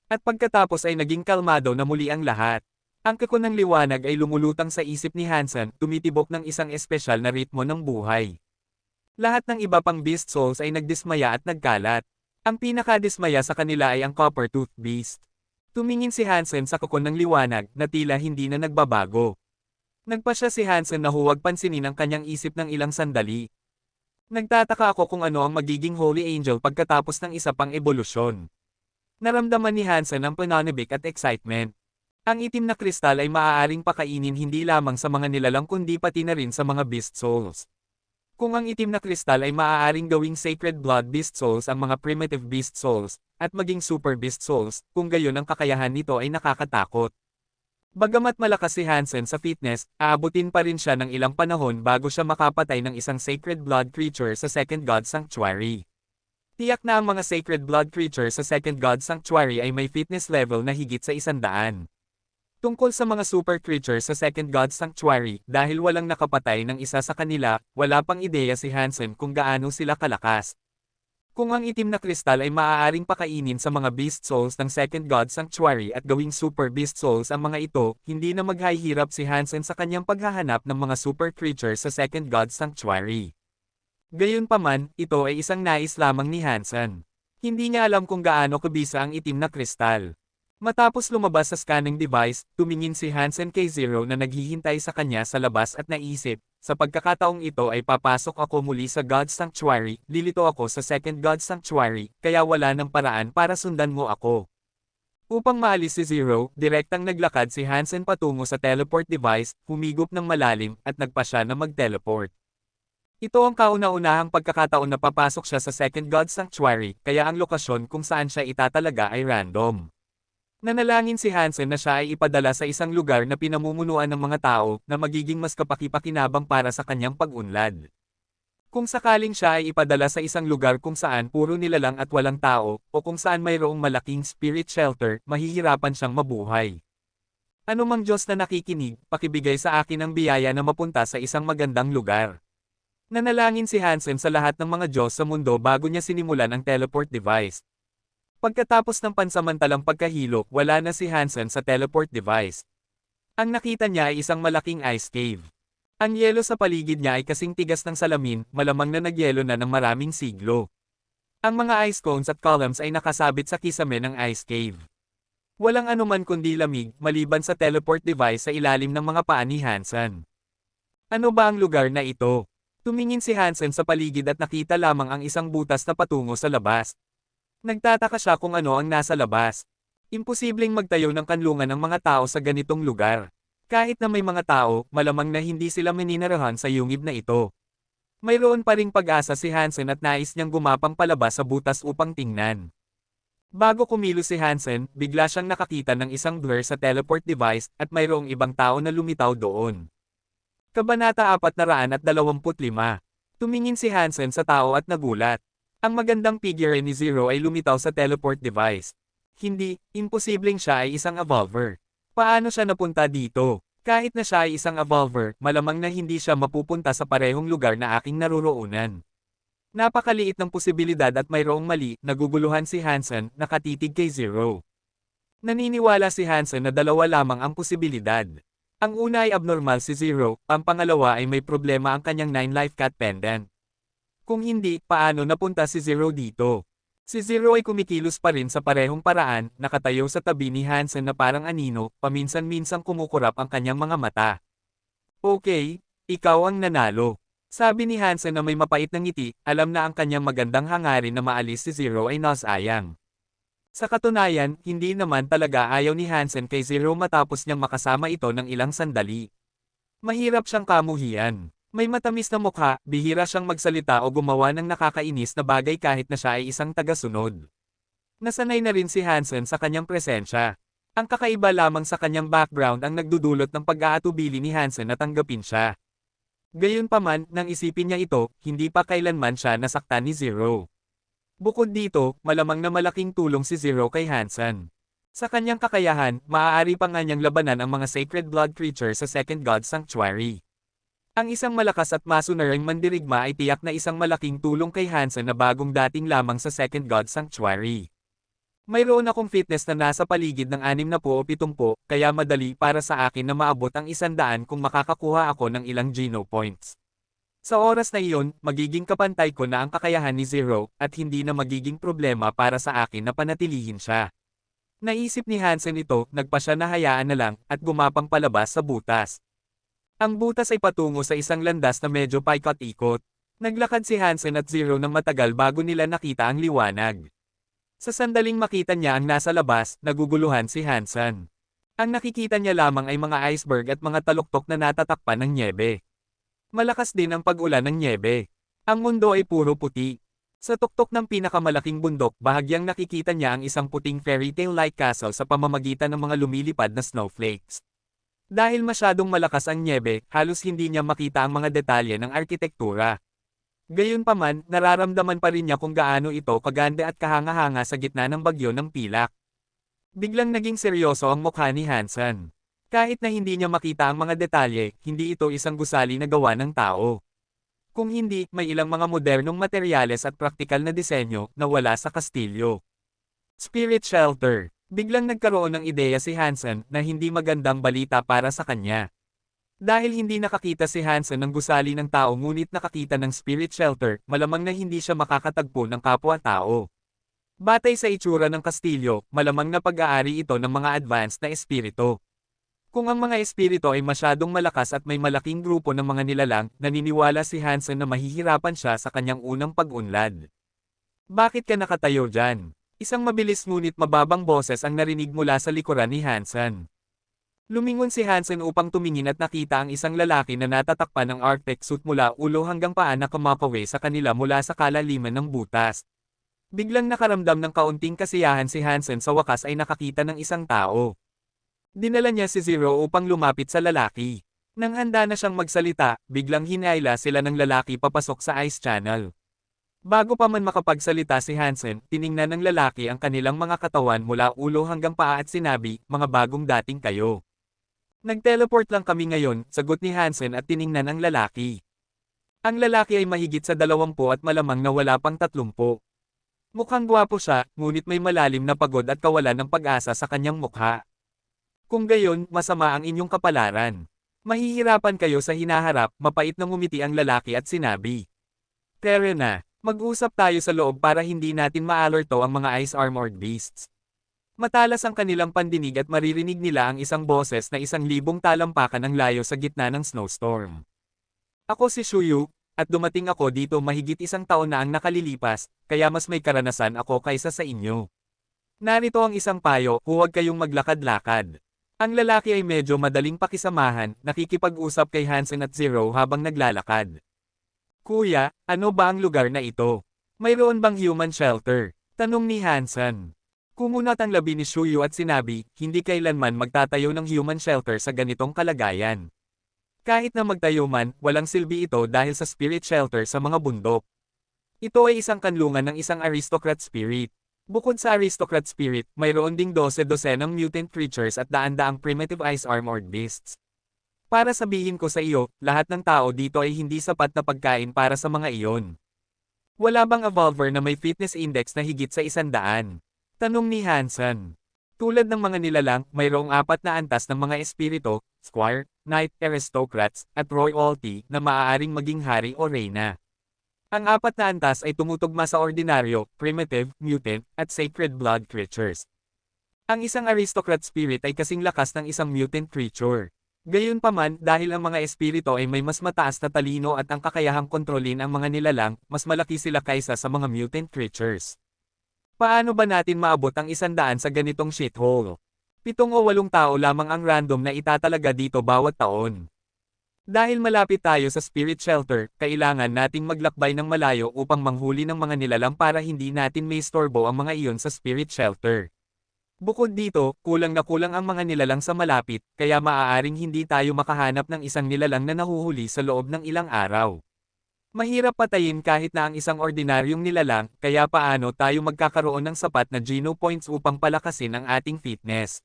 S1: At pagkatapos ay naging kalmado na muli ang lahat. Ang kakon ng liwanag ay lumulutang sa isip ni Hansen, tumitibok ng isang espesyal na ritmo ng buhay. Lahat ng iba pang Beast Souls ay nagdismaya at nagkalat. Ang pinakadismaya sa kanila ay ang Copper Tooth Beast. Tumingin si Hansen sa kakon ng liwanag na tila hindi na nagbabago. Nagpasya si Hansen na huwag pansinin ang kanyang isip ng ilang sandali. Nagtataka ako kung ano ang magiging Holy Angel pagkatapos ng isa pang ebolusyon. Naramdaman ni Hansen ang pananabik at excitement. Ang itim na kristal ay maaaring pakainin hindi lamang sa mga nilalang kundi pati na rin sa mga beast souls. Kung ang itim na kristal ay maaaring gawing sacred blood beast souls ang mga primitive beast souls, at maging super beast souls, kung gayon ang kakayahan nito ay nakakatakot. Bagamat malakas si Hansen sa fitness, aabutin pa rin siya ng ilang panahon bago siya makapatay ng isang sacred blood creature sa Second God Sanctuary. Tiyak na ang mga sacred blood creature sa Second God Sanctuary ay may fitness level na higit sa 100. Tungkol sa mga super creature sa Second God Sanctuary, dahil walang nakapatay ng isa sa kanila, wala pang ideya si Hansen kung gaano sila kalakas. Kung ang itim na kristal ay maaaring pakainin sa mga beast souls ng Second God Sanctuary at gawing super beast souls ang mga ito, hindi na maghahirap si Hansen sa kanyang paghahanap ng mga super creatures sa Second God Sanctuary. Gayunpaman, ito ay isang nais lamang ni Hansen. Hindi niya alam kung gaano kabisa ang itim na kristal. Matapos lumabas sa scanning device, tumingin si Hansen kay Zero na naghihintay sa kanya sa labas at naisip, sa pagkakataong ito ay papasok ako muli sa God Sanctuary, lilito ako sa Second God Sanctuary, kaya wala ng paraan para sundan mo ako. Upang maalis si Zero, direktang naglakad si Hansen patungo sa teleport device, humigop ng malalim, at nagpa siya na mag-teleport. Ito ang kauna-unahang pagkakataon na papasok siya sa Second God Sanctuary, kaya ang lokasyon kung saan siya itatalaga ay random. Nanalangin si Hansen na siya ay ipadala sa isang lugar na pinamumunuan ng mga tao na magiging mas kapaki-pakinabang para sa kanyang pag-unlad. Kung sakaling siya ay ipadala sa isang lugar kung saan puro nilalang at walang tao, o kung saan mayroong malaking spirit shelter, mahihirapan siyang mabuhay. Anumang Diyos na nakikinig, pakibigay sa akin ang biyaya na mapunta sa isang magandang lugar. Nanalangin si Hansen sa lahat ng mga Diyos sa mundo bago niya sinimulan ang teleport device. Pagkatapos ng pansamantalang pagkahilo, wala na si Hansen sa teleport device. Ang nakita niya ay isang malaking ice cave. Ang yelo sa paligid niya ay kasing tigas ng salamin, malamang na nagyelo na ng maraming siglo. Ang mga ice cones at columns ay nakasabit sa kisame ng ice cave. Walang anuman kundi lamig, maliban sa teleport device sa ilalim ng mga paa ni Hansen. Ano ba ang lugar na ito? Tumingin si Hansen sa paligid at nakita lamang ang isang butas na patungo sa labas. Nagtataka siya kung ano ang nasa labas. Imposibleng magtayo ng kanlungan ng mga tao sa ganitong lugar. Kahit na may mga tao, malamang na hindi sila maninirahan sa yungib na ito. Mayroon pa ring pag-asa si Hansen at nais niyang gumapang palabas sa butas upang tingnan. Bago kumilos si Hansen, bigla siyang nakakita ng isang blur sa teleport device at mayroong ibang tao na lumitaw doon. Kabanata 425. Tumingin si Hansen sa tao at nagulat. Ang magandang figure ni Zero ay lumitaw sa teleport device. Hindi, imposibleng siya ay isang evolver. Paano siya napunta dito? Kahit na siya ay isang evolver, malamang na hindi siya mapupunta sa parehong lugar na aking naroroonan. Napakaliit ng posibilidad at mayroong mali, naguguluhan si Hansen, nakatitig kay Zero. Naniniwala si Hansen na dalawa lamang ang posibilidad. Ang una ay abnormal si Zero, ang pangalawa ay may problema ang kanyang 9 life cat pendant. Kung hindi, paano napunta si Zero dito? Si Zero ay kumikilos pa rin sa parehong paraan, nakatayo sa tabi ni Hansen na parang anino, paminsan-minsang kumukurap ang kanyang mga mata. Okay, ikaw ang nanalo. Sabi ni Hansen na may mapait na ngiti, alam na ang kanyang magandang hangarin na maalis si Zero ay nasayang. Sa katunayan, hindi naman talaga ayaw ni Hansen kay Zero matapos niyang makasama ito ng ilang sandali. Mahirap siyang kamuhian. May matamis na mukha, bihira siyang magsalita o gumawa ng nakakainis na bagay kahit na siya ay isang tagasunod. Nasanay na rin si Hansen sa kanyang presensya. Ang kakaiba lamang sa kanyang background ang nagdudulot ng pag-aatubili ni Hansen na tanggapin siya. Gayunpaman, nang isipin niya ito, hindi pa kailanman siya nasaktan ni Zero. Bukod dito, malamang na malaking tulong si Zero kay Hansen. Sa kanyang kakayahan, maaari pa nga niyang labanan ang mga sacred blood creatures sa Second God Sanctuary. Ang isang malakas at masunuring mandirigma ay tiyak na isang malaking tulong kay Hansen na bagong dating lamang sa Second God Sanctuary. Mayroon akong fitness na nasa paligid ng 60 o 70, kaya madali para sa akin na maabot ang 100 kung makakakuha ako ng ilang Geno points. Sa oras na iyon, magiging kapantay ko na ang kakayahan ni Zero, at hindi na magiging problema para sa akin na panatilihin siya. Naisip ni Hansen ito, nagpa siya na hayaan na lang, at gumapang palabas sa butas. Ang butas ay patungo sa isang landas na medyo paikot-ikot. Naglakad si Hansen at Zero ng matagal bago nila nakita ang liwanag. Sa sandaling makita niya ang nasa labas, naguguluhan si Hansen. Ang nakikita niya lamang ay mga iceberg at mga taluktok na natatakpan ng nyebe. Malakas din ang pag-ulan ng nyebe. Ang mundo ay puro puti. Sa tuktok ng pinakamalaking bundok, bahagyang nakikita niya ang isang puting fairy tale-like castle sa pamamagitan ng mga lumilipad na snowflakes. Dahil masyadong malakas ang nyebe, halos hindi niya makita ang mga detalye ng arkitektura. Gayunpaman, nararamdaman pa rin niya kung gaano ito kaganda at kahanga-hanga sa gitna ng bagyo ng pilak. Biglang naging seryoso ang mukha ni Hansen. Kahit na hindi niya makita ang mga detalye, hindi ito isang gusali na gawa ng tao. Kung hindi, may ilang mga modernong materyales at praktikal na disenyo na wala sa kastilyo. Spirit Shelter. Biglang nagkaroon ng ideya si Hansen na hindi magandang balita para sa kanya. Dahil hindi nakakita si Hansen ng gusali ng tao ngunit nakakita ng Spirit Shelter, malamang na hindi siya makakatagpo ng kapwa-tao. Batay sa itsura ng kastilyo, malamang na pag-aari ito ng mga advanced na espiritu. Kung ang mga espiritu ay masyadong malakas at may malaking grupo ng mga nilalang, naniniwala si Hansen na mahihirapan siya sa kanyang unang pag-unlad. Bakit ka nakatayo dyan? Isang mabilis ngunit mababang boses ang narinig mula sa likuran ni Hansen. Lumingon si Hansen upang tumingin at nakita ang isang lalaki na natatakpan ng Arctic suit mula ulo hanggang paa na kumapawi sa kanila mula sa kalaliman ng butas. Biglang nakaramdam ng kaunting kasiyahan si Hansen sa wakas ay nakakita ng isang tao. Dinala niya si Zero upang lumapit sa lalaki. Nang handa na siyang magsalita, biglang hinayla sila ng lalaki papasok sa ice channel. Bago pa man makapagsalita si Hansen, tiningnan ng lalaki ang kanilang mga katawan mula ulo hanggang paa at sinabi, "Mga bagong dating kayo." "Nag-teleport lang kami ngayon," sagot ni Hansen at tiningnan ang lalaki. Ang lalaki ay mahigit sa 20 at malamang na wala pang 30. Mukhang gwapo siya, ngunit may malalim na pagod at kawalan ng pag-asa sa kanyang mukha. "Kung gayon, masama ang inyong kapalaran. Mahihirapan kayo sa hinaharap," mapait na ngumiti ang lalaki at sinabi. "Tara na, mag-usap tayo sa loob para hindi natin ma-alerto ang mga ice-armored beasts." Matalas ang kanilang pandinig at maririnig nila ang isang boses na 1,000 talampakan ng layo sa gitna ng snowstorm. "Ako si Shuyu, at dumating ako dito mahigit 1 taon na ang nakalilipas, kaya mas may karanasan ako kaysa sa inyo. Narito ang isang payo, huwag kayong maglakad-lakad." Ang lalaki ay medyo madaling pakisamahan, nakikipag-usap kay Hansen at Zero habang naglalakad. "Kuya, ano ba ang lugar na ito? Mayroon bang human shelter?" tanong ni Hansen. Kumunat ang labi ni Shuyu at sinabi, "Hindi kailanman magtatayo ng human shelter sa ganitong kalagayan. Kahit na magtayo man, walang silbi ito dahil sa spirit shelter sa mga bundok. Ito ay isang kanlungan ng isang aristocrat spirit. Bukod sa aristocrat spirit, mayroon ding 12-dosenang mutant creatures at daan-daang primitive ice-armored beasts. Para sabihin ko sa iyo, lahat ng tao dito ay hindi sapat na pagkain para sa mga iyon. Wala bang evolver na may fitness index na higit sa 100? Tanong ni Hansen. Tulad ng mga nilalang, mayroong 4 na antas ng mga espiritu, squire, knight, aristocrats, at royalty na maaaring maging hari o reyna. Ang 4 na antas ay tumutugma sa ordinaryo, primitive, mutant, at sacred blood creatures. Ang isang aristocrat spirit ay kasing lakas ng isang mutant creature. Gayunpaman, dahil ang mga espiritu ay may mas mataas na talino at ang kakayahang kontrolin ang mga nilalang, mas malaki sila kaysa sa mga mutant creatures. Paano ba natin maabot ang 100 sa ganitong shithole? 7 o 8 tao lamang ang random na itatalaga dito bawat taon. Dahil malapit tayo sa spirit shelter, kailangan nating maglakbay ng malayo upang manghuli ng mga nilalang para hindi natin may istorbo ang mga iyon sa spirit shelter. Bukod dito, kulang na kulang ang mga nilalang sa malapit, kaya maaaring hindi tayo makahanap ng isang nilalang na nahuhuli sa loob ng ilang araw. Mahirap patayin kahit na ang isang ordinaryong nilalang, kaya paano tayo magkakaroon ng sapat na Geno points upang palakasin ang ating fitness?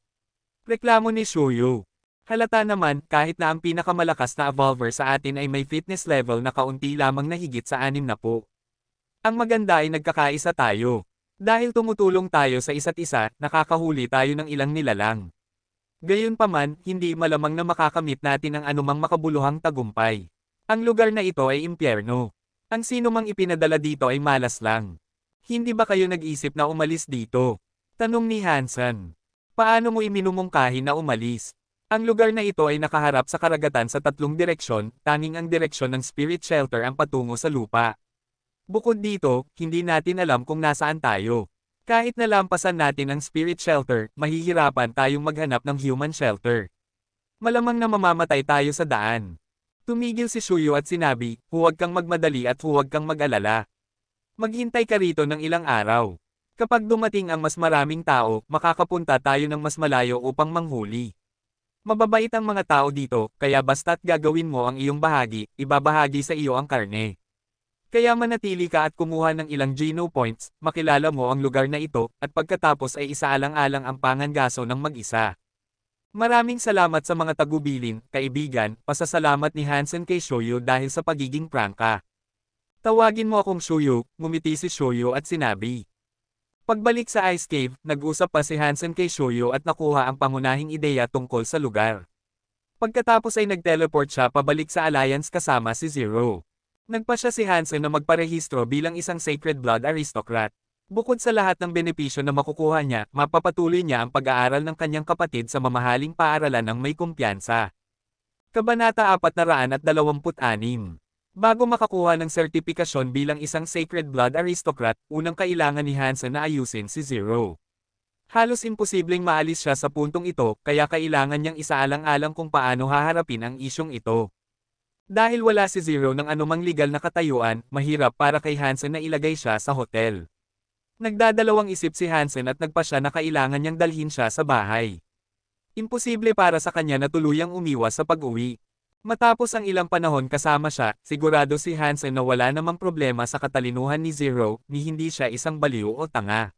S1: Reklamo ni Shuyu. Halata naman, kahit na ang pinakamalakas na evolver sa atin ay may fitness level na kaunti lamang na higit sa 60. Ang maganda ay nagkakaisa tayo. Dahil tumutulong tayo sa isa't isa, nakakahuli tayo ng ilang nilalang. Gayunpaman, hindi malamang na makakamit natin ang anumang makabuluhang tagumpay. Ang lugar na ito ay impyerno. Ang sino mang ipinadala dito ay malas lang. Hindi ba kayo nag-isip na umalis dito? Tanong ni Hansen. Paano mo iminumungkahi na umalis? Ang lugar na ito ay nakaharap sa karagatan sa 3 direksyon, tanging ang direksyon ng spirit shelter ang patungo sa lupa. Bukod dito, hindi natin alam kung nasaan tayo. Kahit nalampasan natin ang spirit shelter, mahihirapan tayong maghanap ng human shelter. Malamang na mamamatay tayo sa daan. Tumigil si Shuyo at sinabi, huwag kang magmadali at huwag kang mag-alala. Maghintay ka rito ng ilang araw. Kapag dumating ang mas maraming tao, makakapunta tayo ng mas malayo upang manghuli. Mababait ang mga tao dito, kaya basta't gagawin mo ang iyong bahagi, ibabahagi sa iyo ang karne. Kaya manatili ka at kumuha ng ilang Geno points, makilala mo ang lugar na ito, at pagkatapos ay isaalang-alang ang pangangaso ng mag-isa. Maraming salamat sa mga tagubilin, kaibigan, pasasalamat ni Hansen kay Shoyo dahil sa pagiging prangka. Tawagin mo akong Shuyo, ngumiti si Shoyo at sinabi. Pagbalik sa Ice Cave, nag-usap pa si Hansen kay Shoyo at nakuha ang pangunahing ideya tungkol sa lugar. Pagkatapos ay nag-teleport siya pabalik sa Alliance kasama si Zero. Nagpasya si Hansen na magparehistro bilang isang Sacred Blood Aristocrat. Bukod sa lahat ng benepisyo na makukuha niya, mapapatuloy niya ang pag-aaral ng kanyang kapatid sa mamahaling paaralan ng may kumpiyansa. Kabanata 426. Bago makakuha ng sertipikasyon bilang isang Sacred Blood Aristocrat, unang kailangan ni Hansen na ayusin si Zero. Halos imposibleng maalis siya sa puntong ito, kaya kailangan niyang isaalang-alang kung paano haharapin ang isyong ito. Dahil wala si Zero ng anumang legal na katayuan, mahirap para kay Hansen na ilagay siya sa hotel. Nagdadalawang isip si Hansen at nagpasya na kailangan niyang dalhin siya sa bahay. Imposible para sa kanya na tuluyang umiwas sa pag-uwi. Matapos ang ilang panahon kasama siya, sigurado si Hansen na wala namang problema sa katalinuhan ni Zero, ni hindi siya isang baliw o tanga.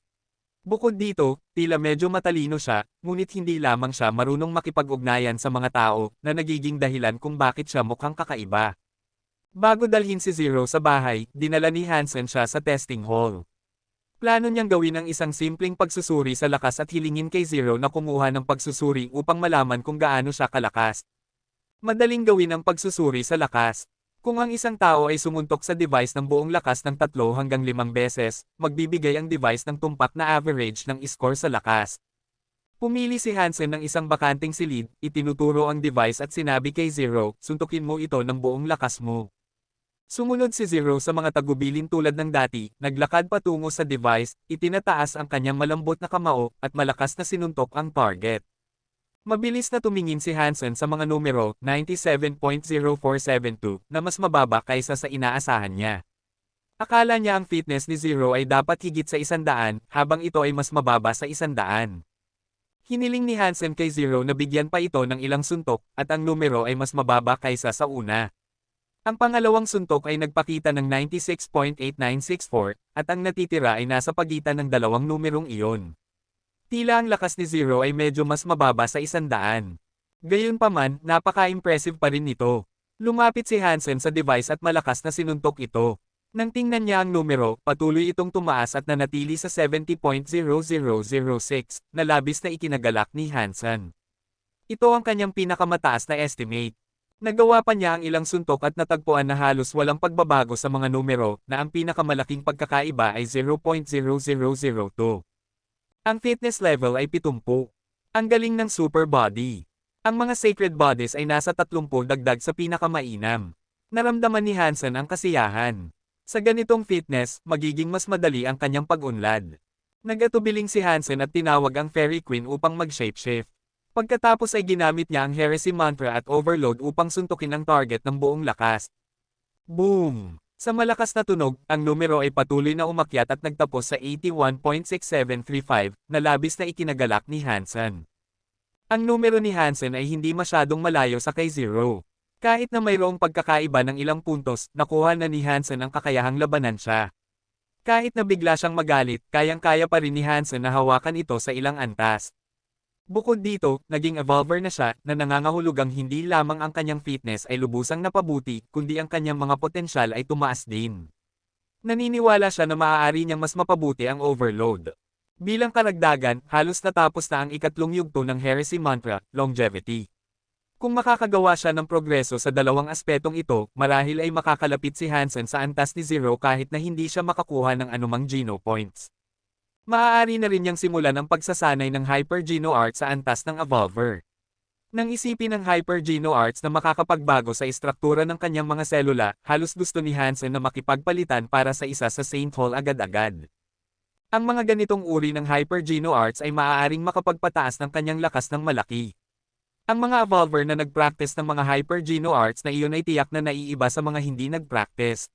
S1: Bukod dito, tila medyo matalino siya, ngunit hindi lamang siya marunong makipag-ugnayan sa mga tao, na nagiging dahilan kung bakit siya mukhang kakaiba. Bago dalhin si Zero sa bahay, dinala ni Hansen siya sa testing hall. Plano niyang gawin ang isang simpleng pagsusuri sa lakas at hilingin kay Zero na kumuha ng pagsusuri upang malaman kung gaano siya kalakas. Madaling gawin ang pagsusuri sa lakas. Kung ang isang tao ay sumuntok sa device ng buong lakas ng 3 hanggang 5 beses, magbibigay ang device ng tumpak na average ng score sa lakas. Pumili si Hansen ng isang bakanting silid, itinuturo ang device at sinabi kay Zero, suntukin mo ito ng buong lakas mo. Sumunod si Zero sa mga tagubilin tulad ng dati, naglakad patungo sa device, itinataas ang kanyang malambot na kamao, at malakas na sinuntok ang target. Mabilis na tumingin si Hansen sa mga numero, 97.0472, na mas mababa kaysa sa inaasahan niya. Akala niya ang fitness ni Zero ay dapat higit sa 100, habang ito ay mas mababa sa 100. Hiniling ni Hansen kay Zero na bigyan pa ito ng ilang suntok, at ang numero ay mas mababa kaysa sa una. Ang pangalawang suntok ay nagpakita ng 96.8964, at ang natitira ay nasa pagitan ng dalawang numerong iyon. Tila ang lakas ni Zero ay medyo mas mababa sa 100. Gayunpaman, napaka-impressive pa rin nito. Lumapit si Hansen sa device at malakas na sinuntok ito. Nang tingnan niya ang numero, patuloy itong tumaas at nanatili sa 70.0006, na labis na ikinagalak ni Hansen. Ito ang kanyang pinakamataas na estimate. Nagawa pa niya ang ilang suntok at natagpuan na halos walang pagbabago sa mga numero, na ang pinakamalaking pagkakaiba ay 0.0002. Ang fitness level ay 70. Ang galing ng super body. Ang mga sacred bodies ay nasa 30 dagdag sa pinakamainam. Naramdaman ni Hansen ang kasiyahan. Sa ganitong fitness, magiging mas madali ang kanyang pag-unlad. Nagatubiling si Hansen at tinawag ang Fairy Queen upang mag-shapeshift. Pagkatapos ay ginamit niya ang Heresy Mantra at Overload upang suntukin ang target ng buong lakas. Boom! Sa malakas na tunog, ang numero ay patuloy na umakyat at nagtapos sa 81.6735, na labis na ikinagalak ni Hansen. Ang numero ni Hansen ay hindi masyadong malayo sa kay Zero. Kahit na mayroong pagkakaiba ng ilang puntos, nakuha na ni Hansen ang kakayahang labanan siya. Kahit na bigla siyang magalit, kayang-kaya pa rin ni Hansen na hawakan ito sa ilang antas. Bukod dito, naging evolver na siya, na nangangahulugang hindi lamang ang kanyang fitness ay lubusang napabuti, kundi ang kanyang mga potensyal ay tumaas din. Naniniwala siya na maaari niyang mas mapabuti ang overload. Bilang karagdagan, halos natapos na ang ikatlong yugto ng Heresy Mantra, Longevity. Kung makakagawa siya ng progreso sa dalawang aspetong ito, marahil ay makakalapit si Hansen sa antas ni Zero kahit na hindi siya makakuha ng anumang Geno points. Maaari na rin niyang simulan ang pagsasanay ng Hyper Geno Arts sa antas ng Evolver. Nang isipin ng Hyper Geno Arts na makakapagbago sa istruktura ng kanyang mga selula, halos gusto ni Hansen na makipagpalitan para sa isa sa Saint Hall agad-agad. Ang mga ganitong uri ng Hyper Geno Arts ay maaaring makapagpataas ng kanyang lakas ng malaki. Ang mga evolver na nag-practice ng mga Hyper Geno Arts na iyon ay tiyak na naiiba sa mga hindi nag-practice.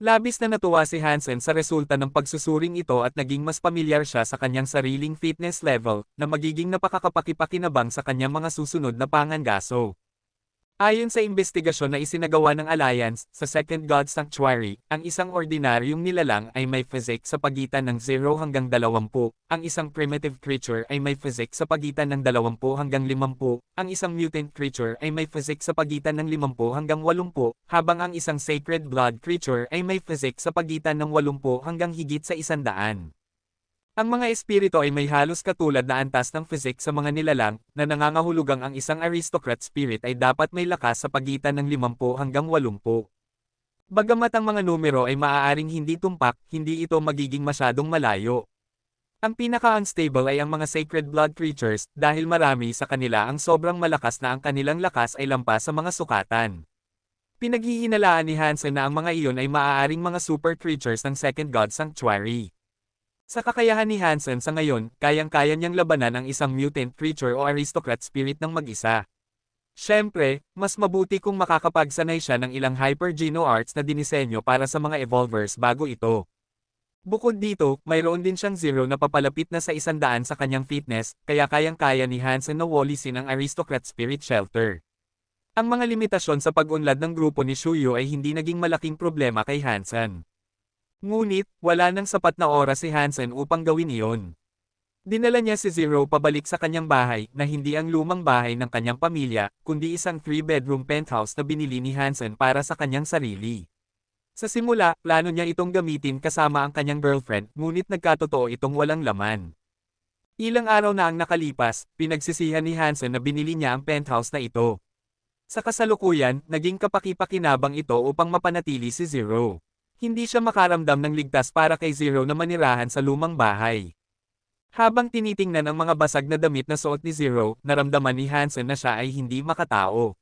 S1: Labis na natuwa si Hansen sa resulta ng pagsusuring ito at naging mas pamilyar siya sa kanyang sariling fitness level na magiging napakakapakipakinabang sa kanyang mga susunod na pangangaso. Ayon sa investigasyon na isinagawa ng Alliance sa Second God Sanctuary, ang isang ordinaryong nilalang ay may physique sa pagitan ng 0 hanggang 20, ang isang primitive creature ay may physique sa pagitan ng 20 hanggang 50, ang isang mutant creature ay may physique sa pagitan ng 50 hanggang 80, habang ang isang sacred blood creature ay may physique sa pagitan ng 80 hanggang higit sa 100. Ang mga espiritu ay may halos katulad na antas ng physics sa mga nilalang, na nangangahulugang ang isang aristocrat spirit ay dapat may lakas sa pagitan ng 50 hanggang 80. Bagamat ang mga numero ay maaaring hindi tumpak, hindi ito magiging masyadong malayo. Ang pinaka-unstable ay ang mga sacred blood creatures, dahil marami sa kanila ang sobrang malakas na ang kanilang lakas ay lampas sa mga sukatan. Pinaghihinalaan ni Hansen na ang mga iyon ay maaaring mga super creatures ng Second God Sanctuary. Sa kakayahan ni Hansen sa ngayon, kayang-kaya niyang labanan ang isang mutant creature o aristocrat spirit ng mag-isa. Siyempre, mas mabuti kung makakapagsanay siya ng ilang Hyper Geno Arts na dinisenyo para sa mga evolvers bago ito. Bukod dito, mayroon din siyang 0 na papalapit na sa 100 sa kanyang fitness, kaya kayang-kaya ni Hansen na walisin ang aristocrat spirit shelter. Ang mga limitasyon sa pag-unlad ng grupo ni Shuyo ay hindi naging malaking problema kay Hansen. Ngunit, wala nang sapat na oras si Hansen upang gawin iyon. Dinala niya si Zero pabalik sa kanyang bahay na hindi ang lumang bahay ng kanyang pamilya, kundi isang 3-bedroom penthouse na binili ni Hansen para sa kanyang sarili. Sa simula, plano niya itong gamitin kasama ang kanyang girlfriend, ngunit nagkatotoo itong walang laman. Ilang araw na ang nakalipas, pinagsisihan ni Hansen na binili niya ang penthouse na ito. Sa kasalukuyan, naging kapaki-pakinabang ito upang mapanatili si Zero. Hindi siya makaramdam ng ligtas para kay Zero na manirahan sa lumang bahay. Habang tinitingnan ang mga basag na damit na suot ni Zero, naramdaman ni Hansen na siya ay hindi makatao.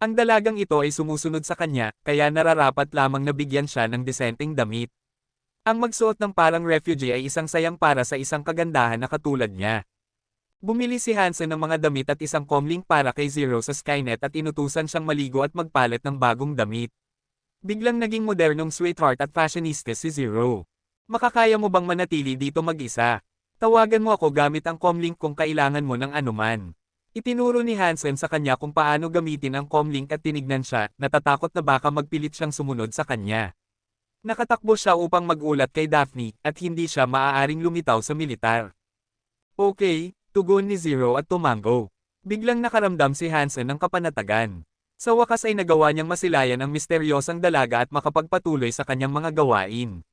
S1: Ang dalagang ito ay sumusunod sa kanya, kaya nararapat lamang na bigyan siya ng disenteng damit. Ang magsuot ng parang refugee ay isang sayang para sa isang kagandahan na katulad niya. Bumili si Hansen ng mga damit at isang comlink para kay Zero sa Skynet at inutusan siyang maligo at magpalit ng bagong damit. Biglang naging modernong sweetheart at fashionista si Zero. Makakaya mo bang manatili dito mag-isa? Tawagan mo ako gamit ang comlink kung kailangan mo ng anuman. Itinuro ni Hansen sa kanya kung paano gamitin ang comlink at tinignan siya, natatakot na baka magpilit siyang sumunod sa kanya. Nakatakbo siya upang mag-ulat kay Daphne, at hindi siya maaaring lumitaw sa militar. Okay, tugon ni Zero at tumango. Biglang nakaramdam si Hansen ng kapanatagan. Sa wakas ay nagawa niyang masilayan ang misteryosang dalaga at makapagpatuloy sa kanyang mga gawain.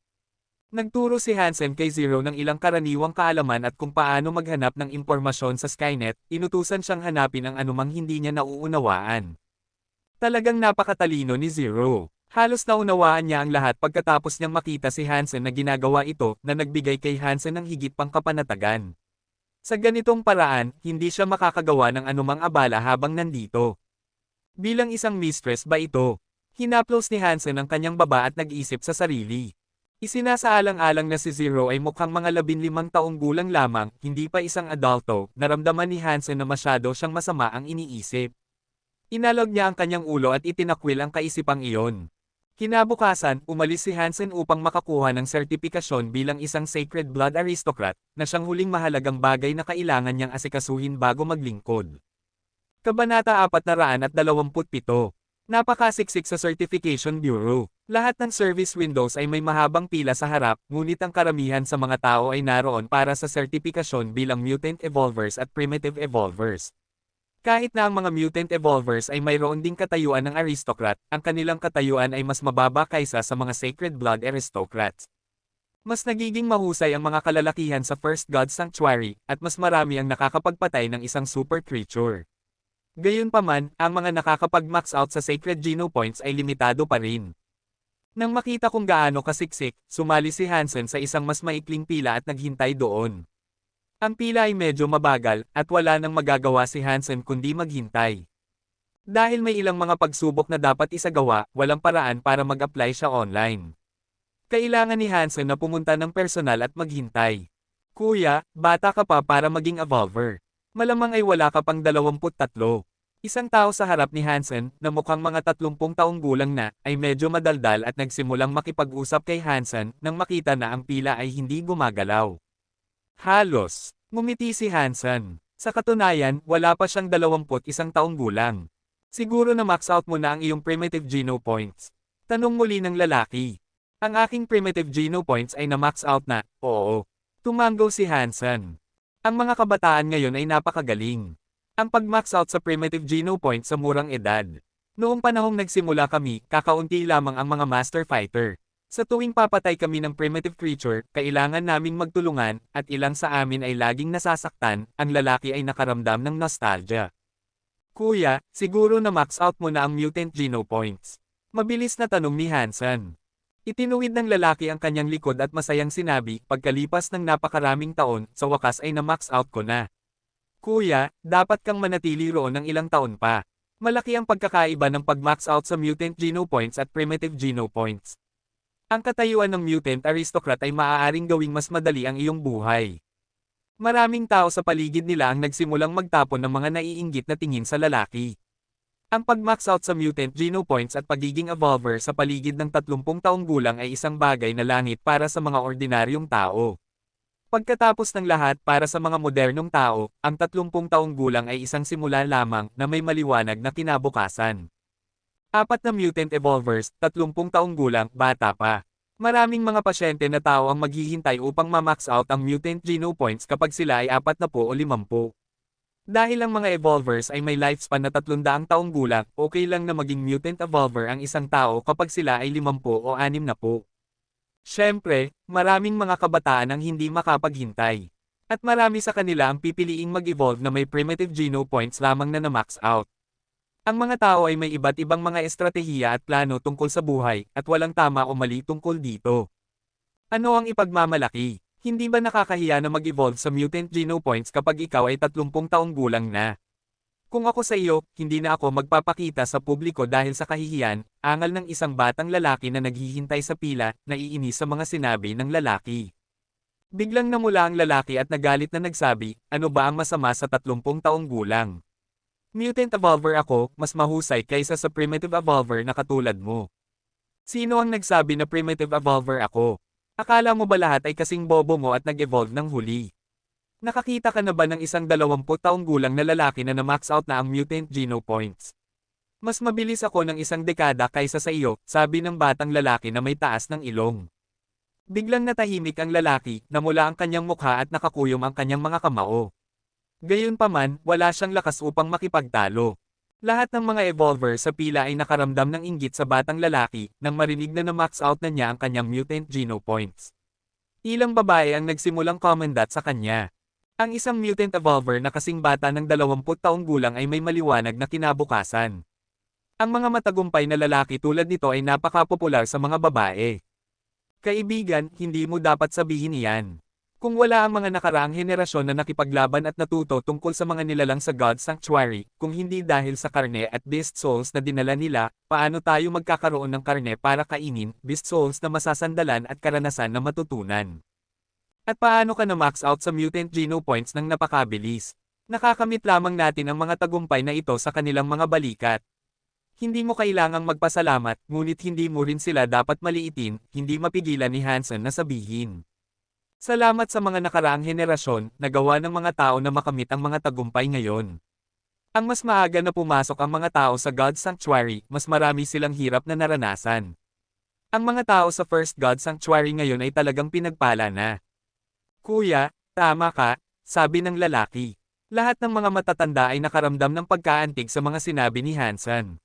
S1: Nagturo si Hansen kay Zero ng ilang karaniwang kaalaman at kung paano maghanap ng impormasyon sa Skynet, inutusan siyang hanapin ang anumang hindi niya nauunawaan. Talagang napakatalino ni Zero. Halos naunawaan niya ang lahat pagkatapos niyang makita si Hansen na ginagawa ito, na nagbigay kay Hansen ng higit pang kapanatagan. Sa ganitong paraan, hindi siya makakagawa ng anumang abala habang nandito. Bilang isang mistress ba ito? Hinaplos ni Hansen ang kanyang baba at nag-isip sa sarili. Isinasaalang-alang na si Zero ay mukhang mga 15 taong gulang lamang, hindi pa isang adulto, naramdaman ni Hansen na masyado siyang masama ang iniisip. Inalog niya ang kanyang ulo at itinakwil ang kaisipang iyon. Kinabukasan, umalis si Hansen upang makakuha ng sertipikasyon bilang isang sacred blood aristocrat, na siyang huling mahalagang bagay na kailangan niyang asikasuhin bago maglingkod. Kabanata 427. Napakasiksik sa Certification Bureau. Lahat ng service windows ay may mahabang pila sa harap, ngunit ang karamihan sa mga tao ay naroon para sa sertipikasyon bilang mutant evolvers at primitive evolvers. Kahit na ang mga mutant evolvers ay mayroon ding katayuan ng aristocrat, ang kanilang katayuan ay mas mababa kaysa sa mga sacred blood aristocrats. Mas nagiging mahusay ang mga kalalakihan sa First God Sanctuary, at mas marami ang nakakapagpatay ng isang super creature. Gayunpaman, ang mga nakakapag-max out sa Sacred Geno Points ay limitado pa rin. Nang makita kung gaano kasiksik, sumali si Hansen sa isang mas maikling pila at naghintay doon. Ang pila ay medyo mabagal, at wala nang magagawa si Hansen kundi maghintay. Dahil may ilang mga pagsubok na dapat isagawa, walang paraan para mag-apply siya online. Kailangan ni Hansen na pumunta ng personal at maghintay. Kuya, bata ka pa para maging evolver. Malamang ay wala ka pang 23. Isang tao sa harap ni Hansen, na mukhang mga 30 taong gulang na, ay medyo madaldal at nagsimulang makipag-usap kay Hansen nang makita na ang pila ay hindi gumagalaw. Halos, ngumiti si Hansen. Sa katunayan, wala pa siyang 21 taong gulang. Siguro na max out mo na ang iyong primitive geno points. Tanong muli ng lalaki. Ang aking primitive geno points ay na-max out na, oo. Tumango si Hansen. Ang mga kabataan ngayon ay napakagaling. Ang pag-max out sa primitive geno points sa murang edad. Noong panahong nagsimula kami, kakaunti lamang ang mga master fighter. Sa tuwing papatay kami ng primitive creature, kailangan naming magtulungan, at ilang sa amin ay laging nasasaktan, ang lalaki ay nakaramdam ng nostalgia. Kuya, siguro na max out mo na ang mutant geno points. Mabilis na tanong ni Hansen. Itinuwid ng lalaki ang kanyang likod at masayang sinabi, pagkalipas ng napakaraming taon, sa wakas ay na-max out ko na. Kuya, dapat kang manatili roon ng ilang taon pa. Malaki ang pagkakaiba ng pag-max out sa mutant geno points at primitive geno points. Ang katayuan ng mutant aristocrat ay maaaring gawing mas madali ang iyong buhay. Maraming tao sa paligid nila ang nagsimulang magtapon ng mga naiinggit na tingin sa lalaki. Ang pag-max out sa mutant geno points at pagiging evolver sa paligid ng 30 taong gulang ay isang bagay na langit para sa mga ordinaryong tao. Pagkatapos ng lahat para sa mga modernong tao, ang 30 taong gulang ay isang simula lamang na may maliwanag na kinabukasan. 4 na mutant evolvers, 30 taong gulang, bata pa. Maraming mga pasyente na tao ang maghihintay upang ma-max out ang mutant geno points kapag sila ay 40 o 50. Dahil ang mga evolvers ay may lifespan na 300 taong gulang, okay lang na maging mutant evolver ang isang tao kapag sila ay 50 o 60. Siyempre, maraming mga kabataan ang hindi makapaghintay. At marami sa kanila ang pipiliing mag-evolve na may primitive geno points lamang na na-max out. Ang mga tao ay may iba't ibang mga estratehiya at plano tungkol sa buhay, at walang tama o mali tungkol dito. Ano ang ipagmamalaki? Hindi ba nakakahiya na mag-evolve sa mutant geno points kapag ikaw ay 30 taong gulang na? Kung ako sa iyo, hindi na ako magpapakita sa publiko dahil sa kahihiyan, angal ng isang batang lalaki na naghihintay sa pila, naiinis sa mga sinabi ng lalaki. Biglang namula ang lalaki at nagalit na nagsabi, ano ba ang masama sa 30 taong gulang? Mutant evolver ako, mas mahusay kaysa sa primitive evolver na katulad mo. Sino ang nagsabi na primitive evolver ako? Akala mo ba lahat ay kasing bobo mo at nag-evolve ng huli? Nakakita ka na ba ng isang 20 taong gulang na lalaki na na-max out na ang mutant geno points? Mas mabilis ako ng isang dekada kaysa sa iyo, sabi ng batang lalaki na may taas ng ilong. Biglang natahimik ang lalaki, namula ang kanyang mukha at nakakuyom ang kanyang mga kamao. Gayunpaman, wala siyang lakas upang makipagtalo. Lahat ng mga evolver sa pila ay nakaramdam ng inggit sa batang lalaki, nang marinig na na-max out na niya ang kanyang mutant geno points. Ilang babae ang nagsimulang commendat sa kanya. Ang isang mutant evolver na kasing bata ng 20 taong gulang ay may maliwanag na kinabukasan. Ang mga matagumpay na lalaki tulad nito ay napakapopular sa mga babae. Kaibigan, hindi mo dapat sabihin iyan. Kung wala ang mga nakaraang henerasyon na nakipaglaban at natuto tungkol sa mga nilalang sa God's Sanctuary, kung hindi dahil sa karne at beast souls na dinala nila, paano tayo magkakaroon ng karne para kainin, beast souls na masasandalan at karanasan na matutunan? At paano ka na-max out sa mutant geno points ng napakabilis? Nakakamit lamang natin ang mga tagumpay na ito sa kanilang mga balikat. Hindi mo kailangang magpasalamat, ngunit hindi mo rin sila dapat maliitin, hindi mapigilan ni Hansen na sabihin. Salamat sa mga nakaraang henerasyon, nagawa ng mga tao na makamit ang mga tagumpay ngayon. Ang mas maaga na pumasok ang mga tao sa God's Sanctuary, mas marami silang hirap na naranasan. Ang mga tao sa First God's Sanctuary ngayon ay talagang pinagpala na. Kuya, tama ka, sabi ng lalaki. Lahat ng mga matatanda ay nakaramdam ng pagkaantig sa mga sinabi ni Hansen.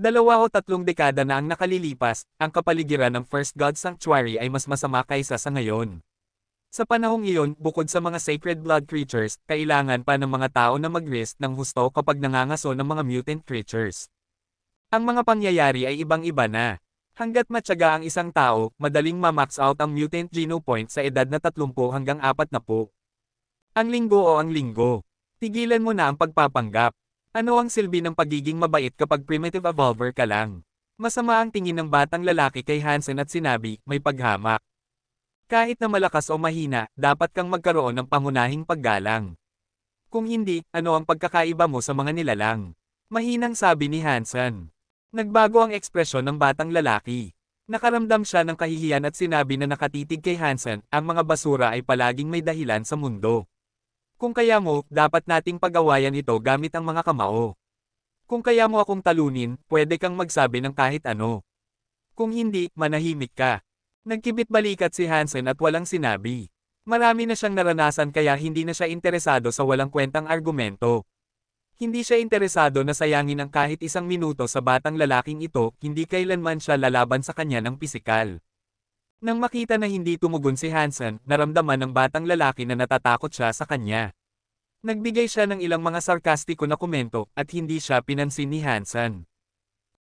S1: 2 o 3 dekada na ang nakalilipas, ang kapaligiran ng First God's Sanctuary ay mas masama kaysa sa ngayon. Sa panahong iyon, bukod sa mga sacred blood creatures, kailangan pa ng mga tao na mag-risk ng husto kapag nangangaso ng mga mutant creatures. Ang mga pangyayari ay ibang-iba na. Hanggat matyaga ang isang tao, madaling ma-max out ang mutant geno point sa edad na 30 hanggang 40. Ang linggo o ang linggo. Tigilan mo na ang pagpapanggap. Ano ang silbi ng pagiging mabait kapag primitive evolver ka lang? Masama ang tingin ng batang lalaki kay Hansen at sinabi, may paghamak. Kahit na malakas o mahina, dapat kang magkaroon ng pangunahing paggalang. Kung hindi, ano ang pagkakaiba mo sa mga nilalang? Mahinang sabi ni Hansen. Nagbago ang ekspresyon ng batang lalaki. Nakaramdam siya ng kahihiyan at sinabi na nakatitig kay Hansen, ang mga basura ay palaging may dahilan sa mundo. Kung kaya mo, dapat nating pag-awayan ito gamit ang mga kamao. Kung kaya mo akong talunin, pwede kang magsabi ng kahit ano. Kung hindi, manahimik ka. Nagkibit-balikat si Hansen at walang sinabi. Marami na siyang naranasan kaya hindi na siya interesado sa walang kwentang argumento. Hindi siya interesado na sayangin ang kahit isang minuto sa batang lalaking ito, hindi kailanman siya lalaban sa kanya ng pisikal. Nang makita na hindi tumugon si Hansen, naramdaman ng batang lalaki na natatakot siya sa kanya. Nagbigay siya ng ilang mga sarkastiko na komento, at hindi siya pinansin ni Hansen.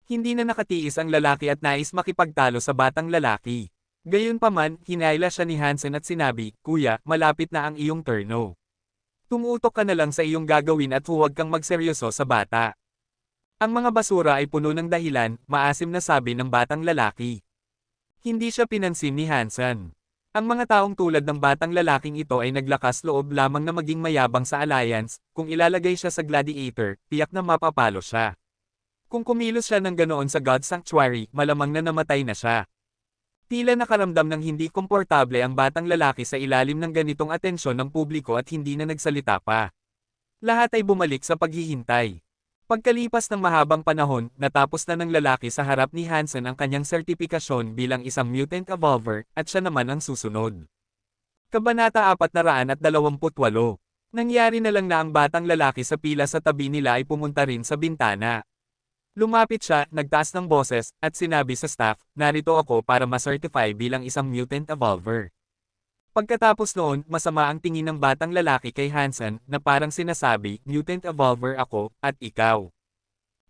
S1: Hindi na nakatiis ang lalaki at nais makipagtalo sa batang lalaki. Gayunpaman, hinayla siya ni Hansen at sinabi, Kuya, malapit na ang iyong turno. Tumutok ka na lang sa iyong gagawin at huwag kang magseryoso sa bata. Ang mga basura ay puno ng dahilan, maasim na sabi ng batang lalaki. Hindi siya pinansin ni Hansen. Ang mga taong tulad ng batang lalaking ito ay naglakas loob lamang na maging mayabang sa alliance, kung ilalagay siya sa gladiator, tiyak na mapapalo siya. Kung kumilos siya ng ganoon sa God Sanctuary, malamang na namatay na siya. Tila nakaramdam ng hindi komportable ang batang lalaki sa ilalim ng ganitong atensyon ng publiko at hindi na nagsalita pa. Lahat ay bumalik sa paghihintay. Pagkalipas ng mahabang panahon, natapos na ng lalaki sa harap ni Hansen ang kanyang sertipikasyon bilang isang mutant evolver, at siya naman ang susunod. Kabanata 428. Nangyari na lang na ang batang lalaki sa pila sa tabi nila ay pumunta rin sa bintana. Lumapit siya, nagtaas ng boses, at sinabi sa staff, narito ako para ma-certify bilang isang mutant evolver. Pagkatapos noon, masama ang tingin ng batang lalaki kay Hansen, na parang sinasabi, mutant evolver ako, at ikaw.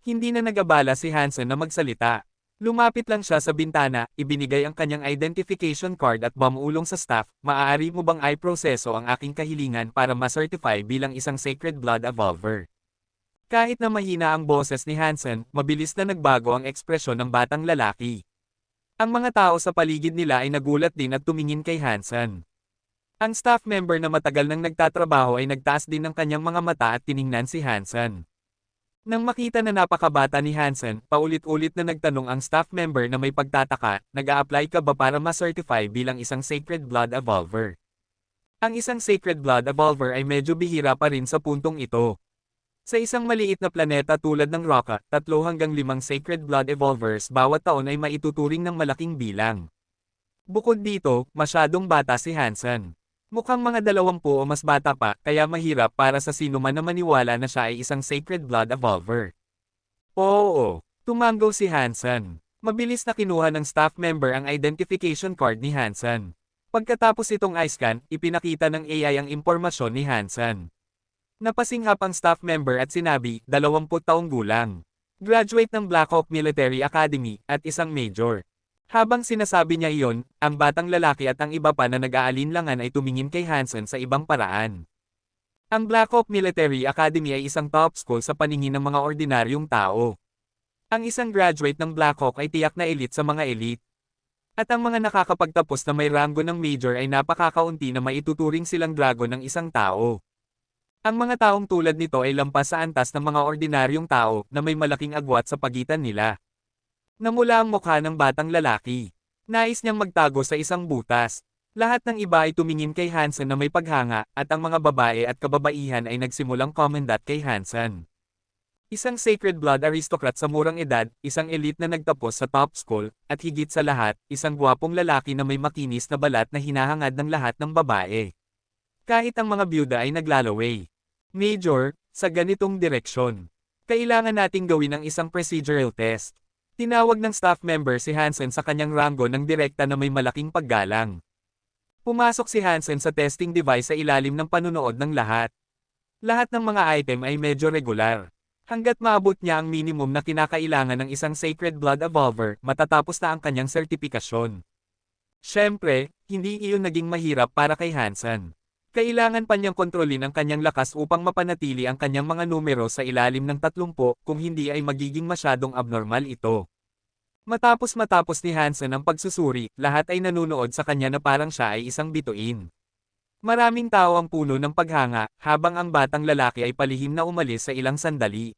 S1: Hindi na nagabala si Hansen na magsalita. Lumapit lang siya sa bintana, ibinigay ang kanyang identification card at bumulong sa staff, maaari mo bang i-proseso ang aking kahilingan para ma-certify bilang isang sacred blood evolver. Kahit na mahina ang boses ni Hansen, mabilis na nagbago ang ekspresyon ng batang lalaki. Ang mga tao sa paligid nila ay nagulat din at tumingin kay Hansen. Ang staff member na matagal nang nagtatrabaho ay nagtaas din ng kanyang mga mata at tiningnan si Hansen. Nang makita na napakabata ni Hansen, paulit-ulit na nagtanong ang staff member na may pagtataka, nag-a-apply ka ba para ma-certify bilang isang sacred blood evolver? Ang isang sacred blood evolver ay medyo bihira pa rin sa puntong ito. Sa isang maliit na planeta tulad ng Rocka, 3 hanggang 5 sacred blood evolvers bawat taon ay maituturing ng malaking bilang. Bukod dito, masyadong bata si Hansen. Mukhang mga 20 o mas bata pa, kaya mahirap para sa sino man na maniwala na siya ay isang sacred blood evolver. Oo, tumanggo si Hansen. Mabilis na kinuha ng staff member ang identification card ni Hansen. Pagkatapos itong i-scan, ipinakita ng AI ang impormasyon ni Hansen. Napasinghap ang staff member at sinabi, 20 taong gulang. Graduate ng Black Hawk Military Academy, at isang major. Habang sinasabi niya iyon, ang batang lalaki at ang iba pa na nag-aalinlangan ay tumingin kay Hansen sa ibang paraan. Ang Black Hawk Military Academy ay isang top school sa paningin ng mga ordinaryong tao. Ang isang graduate ng Black Hawk ay tiyak na elite sa mga elite. At ang mga nakakapagtapos na may ranggo ng major ay napakakaunti na maituturing silang dragon ng isang tao. Ang mga taong tulad nito ay lampas sa antas ng mga ordinaryong tao na may malaking agwat sa pagitan nila. Namula ang mukha ng batang lalaki. Nais niyang magtago sa isang butas. Lahat ng iba ay tumingin kay Hansen na may paghanga, at ang mga babae at kababaihan ay nagsimulang commendat kay Hansen. Isang sacred blood aristocrat sa murang edad, isang elite na nagtapos sa top school, at higit sa lahat, isang gwapong lalaki na may makinis na balat na hinahangad ng lahat ng babae. Kahit ang mga byuda ay naglalaway. Major, sa ganitong direksyon, kailangan nating gawin ang isang procedural test. Tinawag ng staff member si Hansen sa kanyang ranggo ng direkta na may malaking paggalang. Pumasok si Hansen sa testing device sa ilalim ng panunood ng lahat. Lahat ng mga item ay medyo regular. Hanggat maabot niya ang minimum na kinakailangan ng isang sacred blood evolver, matatapos na ang kanyang sertipikasyon. Siyempre, hindi iyon naging mahirap para kay Hansen. Kailangan pa niyang kontrolin ang kanyang lakas upang mapanatili ang kanyang mga numero sa ilalim ng 30, kung hindi ay magiging masyadong abnormal ito. Matapos ni Hansen ang pagsusuri, lahat ay nanunood sa kanya na parang siya ay isang bituin. Maraming tao ang puno ng paghanga, habang ang batang lalaki ay palihim na umalis sa ilang sandali.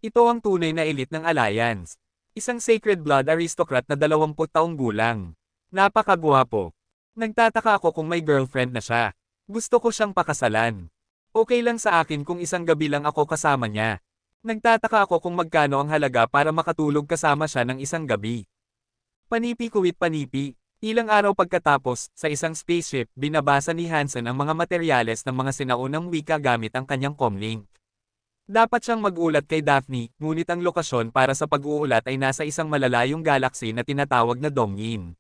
S1: Ito ang tunay na elite ng Alliance. Isang sacred blood aristocrat na 20 taong gulang. Napakagwapo. Nagtataka ako kung may girlfriend na siya. Gusto ko siyang pakasalan. Okay lang sa akin kung isang gabi lang ako kasama niya. Nagtataka ako kung magkano ang halaga para makatulog kasama siya ng isang gabi. Panipi kuwit panipi. Ilang araw pagkatapos, sa isang spaceship, binabasa ni Hansen ang mga materyales ng mga sinaunang wika gamit ang kanyang comlink. Dapat siyang mag-ulat kay Daphne, ngunit ang lokasyon para sa pag-uulat ay nasa isang malalayong galaxy na tinatawag na Dongyin.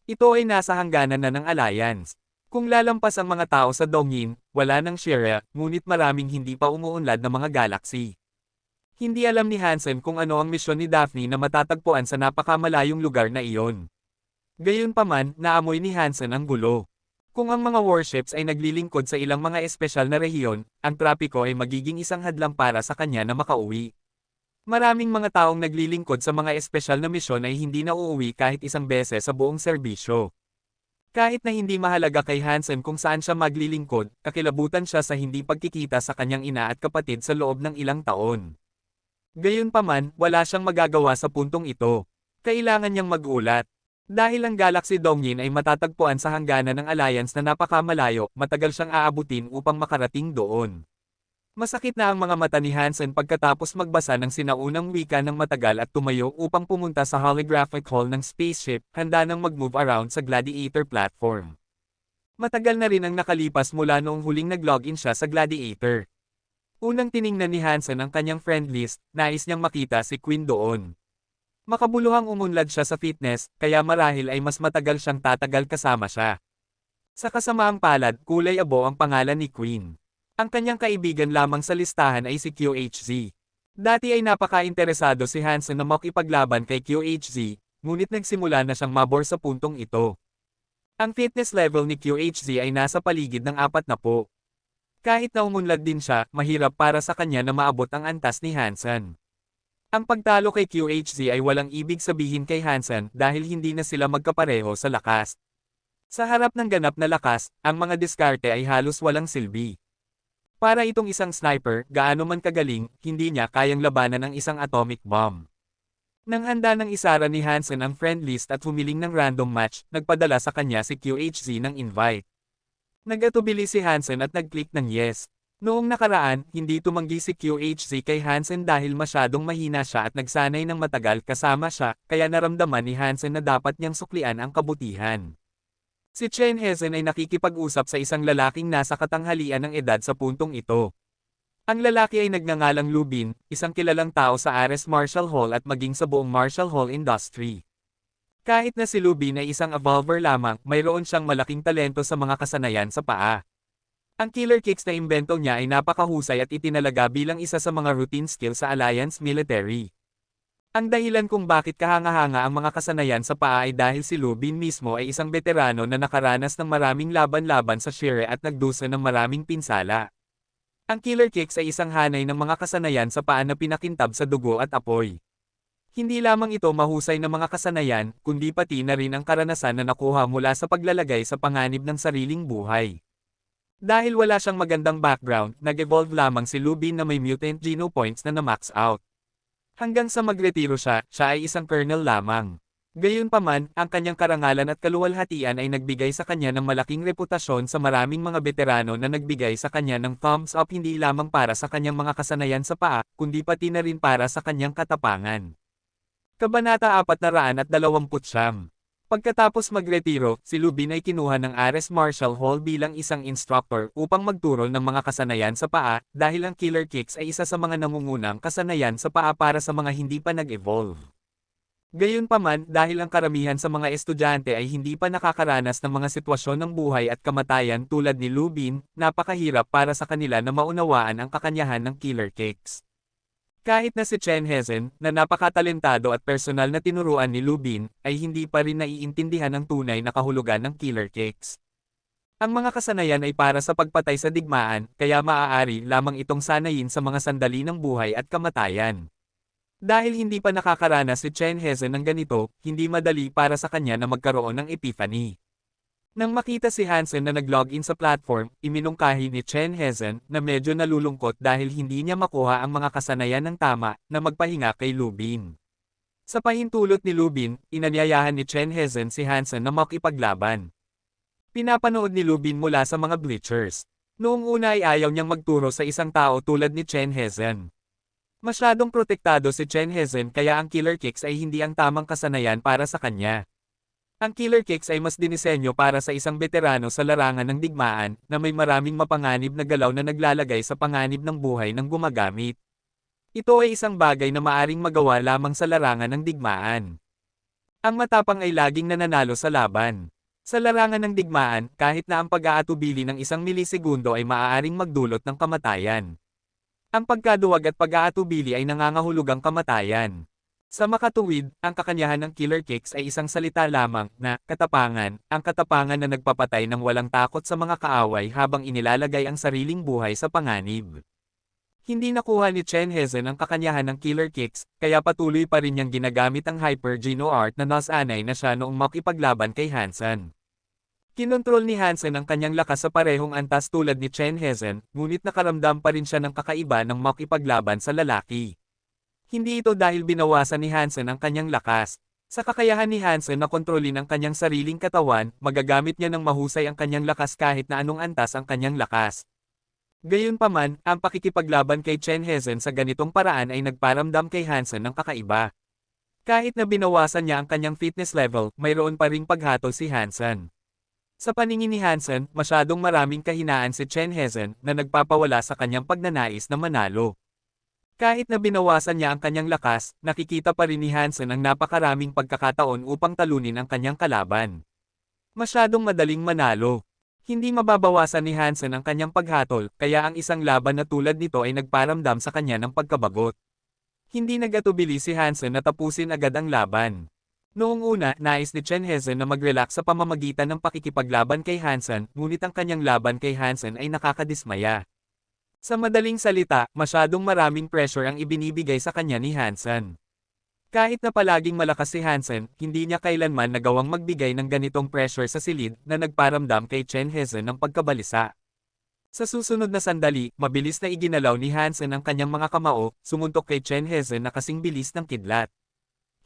S1: Ito ay nasa hangganan na ng Alliance. Kung lalampas ang mga tao sa Dongyin, wala nang Shira, ngunit maraming hindi pa umuunlad na mga galaxy. Hindi alam ni Hansen kung ano ang misyon ni Daphne na matatagpuan sa napakamalayong lugar na iyon. Gayunpaman, naamoy ni Hansen ang gulo. Kung ang mga warships ay naglilingkod sa ilang mga espesyal na rehiyon, ang trapiko ay magiging isang hadlang para sa kanya na makauwi. Maraming mga taong naglilingkod sa mga espesyal na misyon ay hindi na uuwi kahit isang beses sa buong serbisyo. Kahit na hindi mahalaga kay Hansen kung saan siya maglilingkod, kakilabutan siya sa hindi pagkikita sa kanyang ina at kapatid sa loob ng ilang taon. Gayunpaman, wala siyang magagawa sa puntong ito. Kailangan niyang mag-ulat. Dahil ang Galaxy Dongyin ay matatagpuan sa hangganan ng Alliance na napakamalayo, matagal siyang aabutin upang makarating doon. Masakit na ang mga mata ni Hansen pagkatapos magbasa ng sinaunang wika ng matagal at tumayo upang pumunta sa holographic hall ng spaceship, handa nang mag-move around sa Gladiator platform. Matagal na rin ang nakalipas mula noong huling nag-login siya sa Gladiator. Unang tiningnan ni Hansen ang kanyang friend list, nais niyang makita si Queen doon. Makabuluhang umunlad siya sa fitness, kaya marahil ay mas matagal siyang tatagal kasama siya. Sa kasamaang palad, kulay abo ang pangalan ni Queen. Ang kanyang kaibigan lamang sa listahan ay si QHZ. Dati ay napaka-interesado si Hansen na makipaglaban kay QHZ, ngunit nagsimula na siyang mabor sa puntong ito. Ang fitness level ni QHZ ay nasa paligid ng 40. Kahit na umunlad din siya, mahirap para sa kanya na maabot ang antas ni Hansen. Ang pagtalo kay QHZ ay walang ibig sabihin kay Hansen dahil hindi na sila magkapareho sa lakas. Sa harap ng ganap na lakas, ang mga diskarte ay halos walang silbi. Para itong isang sniper, gaano man kagaling, hindi niya kayang labanan ng isang atomic bomb. Nang handa ng isara ni Hansen ang friend list at humiling ng random match, nagpadala sa kanya si QHZ ng invite. Nag-atubili si Hansen at nag-click ng yes. Noong nakaraan, hindi tumanggi si QHZ kay Hansen dahil masyadong mahina siya at nagsanay ng matagal kasama siya, kaya naramdaman ni Hansen na dapat niyang suklian ang kabutihan. Si Chen Hezen ay nakikipag-usap sa isang lalaking nasa katanghalian ng edad sa puntong ito. Ang lalaki ay nagngangalang Lubin, isang kilalang tao sa Ares Martial Hall at maging sa buong Martial Hall industry. Kahit na si Lubin ay isang evolver lamang, mayroon siyang malaking talento sa mga kasanayan sa paa. Ang killer kicks na imbento niya ay napakahusay at itinalaga bilang isa sa mga routine skill sa Alliance military. Ang dahilan kung bakit kahanga-hanga ang mga kasanayan sa paa ay dahil si Lubin mismo ay isang veterano na nakaranas ng maraming laban-laban sa Shire at nagdusa ng maraming pinsala. Ang killer kicks ay isang hanay ng mga kasanayan sa paa na pinakintab sa dugo at apoy. Hindi lamang ito mahusay na mga kasanayan, kundi pati na rin ang karanasan na nakuha mula sa paglalagay sa panganib ng sariling buhay. Dahil wala siyang magandang background, nag-evolve lamang si Lubin na may mutant geno points na na-max out. Hanggang sa magretiro siya ay isang colonel lamang. Gayunpaman, ang kanyang karangalan at kaluwalhatian ay nagbigay sa kanya ng malaking reputasyon sa maraming mga veterano na nagbigay sa kanya ng thumbs up hindi lamang para sa kanyang mga kasanayan sa paa, kundi pati na rin para sa kanyang katapangan. Kabanata 429. Pagkatapos magretiro, si Lubin ay kinuha ng Ares Martial Hall bilang isang instructor upang magturo ng mga kasanayan sa paa, dahil ang killer kicks ay isa sa mga nangungunang kasanayan sa paa para sa mga hindi pa nag-evolve. Gayunpaman, dahil ang karamihan sa mga estudyante ay hindi pa nakakaranas ng mga sitwasyon ng buhay at kamatayan tulad ni Lubin, napakahirap para sa kanila na maunawaan ang kakanyahan ng killer kicks. Kahit na si Chen Hezen, na napakatalentado at personal na tinuruan ni Lubin, ay hindi pa rin naiintindihan ang tunay na kahulugan ng killer kicks. Ang mga kasanayan ay para sa pagpatay sa digmaan, kaya maaari lamang itong sanayin sa mga sandali ng buhay at kamatayan. Dahil hindi pa nakakaranas si Chen Hezhen ng ganito, hindi madali para sa kanya na magkaroon ng epiphany. Nang makita si Hansen na nag-login sa platform, iminungkahi ni Chen Hezhen na medyo nalulungkot dahil hindi niya makuha ang mga kasanayan ng tama na magpahinga kay Lubin. Sa pahintulot ni Lubin, inanyayahan ni Chen Hezhen si Hansen na makipaglaban. Pinapanood ni Lubin mula sa mga bleachers. Noong una ay ayaw niyang magturo sa isang tao tulad ni Chen Hezhen. Masyadong protektado si Chen Hezhen kaya ang killer kicks ay hindi ang tamang kasanayan para sa kanya. Ang killer kicks ay mas dinisenyo para sa isang veterano sa larangan ng digmaan na may maraming mapanganib na galaw na naglalagay sa panganib ng buhay ng gumagamit. Ito ay isang bagay na maaring magawa lamang sa larangan ng digmaan. Ang matapang ay laging nananalo sa laban. Sa larangan ng digmaan, kahit na ang pag-aatubili ng 1 milisegundo ay maaaring magdulot ng kamatayan. Ang pagkaduwag at pag-aatubili ay nangangahulugang kamatayan. Sa makatuwid, ang kakanyahan ng killer kicks ay isang salita lamang na katapangan, ang katapangan na nagpapatay ng walang takot sa mga kaaway habang inilalagay ang sariling buhay sa panganib. Hindi nakuha ni Chen Hezhen ang kakanyahan ng killer kicks, kaya patuloy pa rin niyang ginagamit ang Hyper Geno Art na nasanay na siya noong makipaglaban kay Hansen. Kinontrol ni Hansen ang kanyang lakas sa parehong antas tulad ni Chen Hezhen, ngunit nakaramdam pa rin siya ng kakaiba ng makipaglaban sa lalaki. Hindi ito dahil binawasan ni Hansen ang kanyang lakas. Sa kakayahan ni Hansen na kontrolin ang kanyang sariling katawan, magagamit niya ng mahusay ang kanyang lakas kahit na anong antas ang kanyang lakas. Gayunpaman, ang pakikipaglaban kay Chen Hezhen sa ganitong paraan ay nagparamdam kay Hansen ng kakaiba. Kahit na binawasan niya ang kanyang fitness level, mayroon pa ring paghatol si Hansen. Sa paningin ni Hansen, masyadong maraming kahinaan si Chen Hezhen na nagpapawala sa kanyang pagnanais na manalo. Kahit na binawasan niya ang kanyang lakas, nakikita pa rin ni Hansen ang napakaraming pagkakataon upang talunin ang kanyang kalaban. Masyadong madaling manalo. Hindi mababawasan ni Hansen ang kanyang paghatol, kaya ang isang laban na tulad nito ay nagparamdam sa kanya ng pagkabagot. Hindi nag-atubili si Hansen na tapusin agad ang laban. Noong una, nais ni Chen Hezhen na mag-relax sa pamamagitan ng pakikipaglaban kay Hansen, ngunit ang kanyang laban kay Hansen ay nakakadismaya. Sa madaling salita, masyadong maraming pressure ang ibinibigay sa kanya ni Hansen. Kahit na palaging malakas si Hansen, hindi niya kailanman nagawang magbigay ng ganitong pressure sa silid na nagparamdam kay Chen Hezhen ng pagkabalisa. Sa susunod na sandali, mabilis na iginalaw ni Hansen ang kanyang mga kamao, sumuntok kay Chen Hezhen na kasing bilis ng kidlat.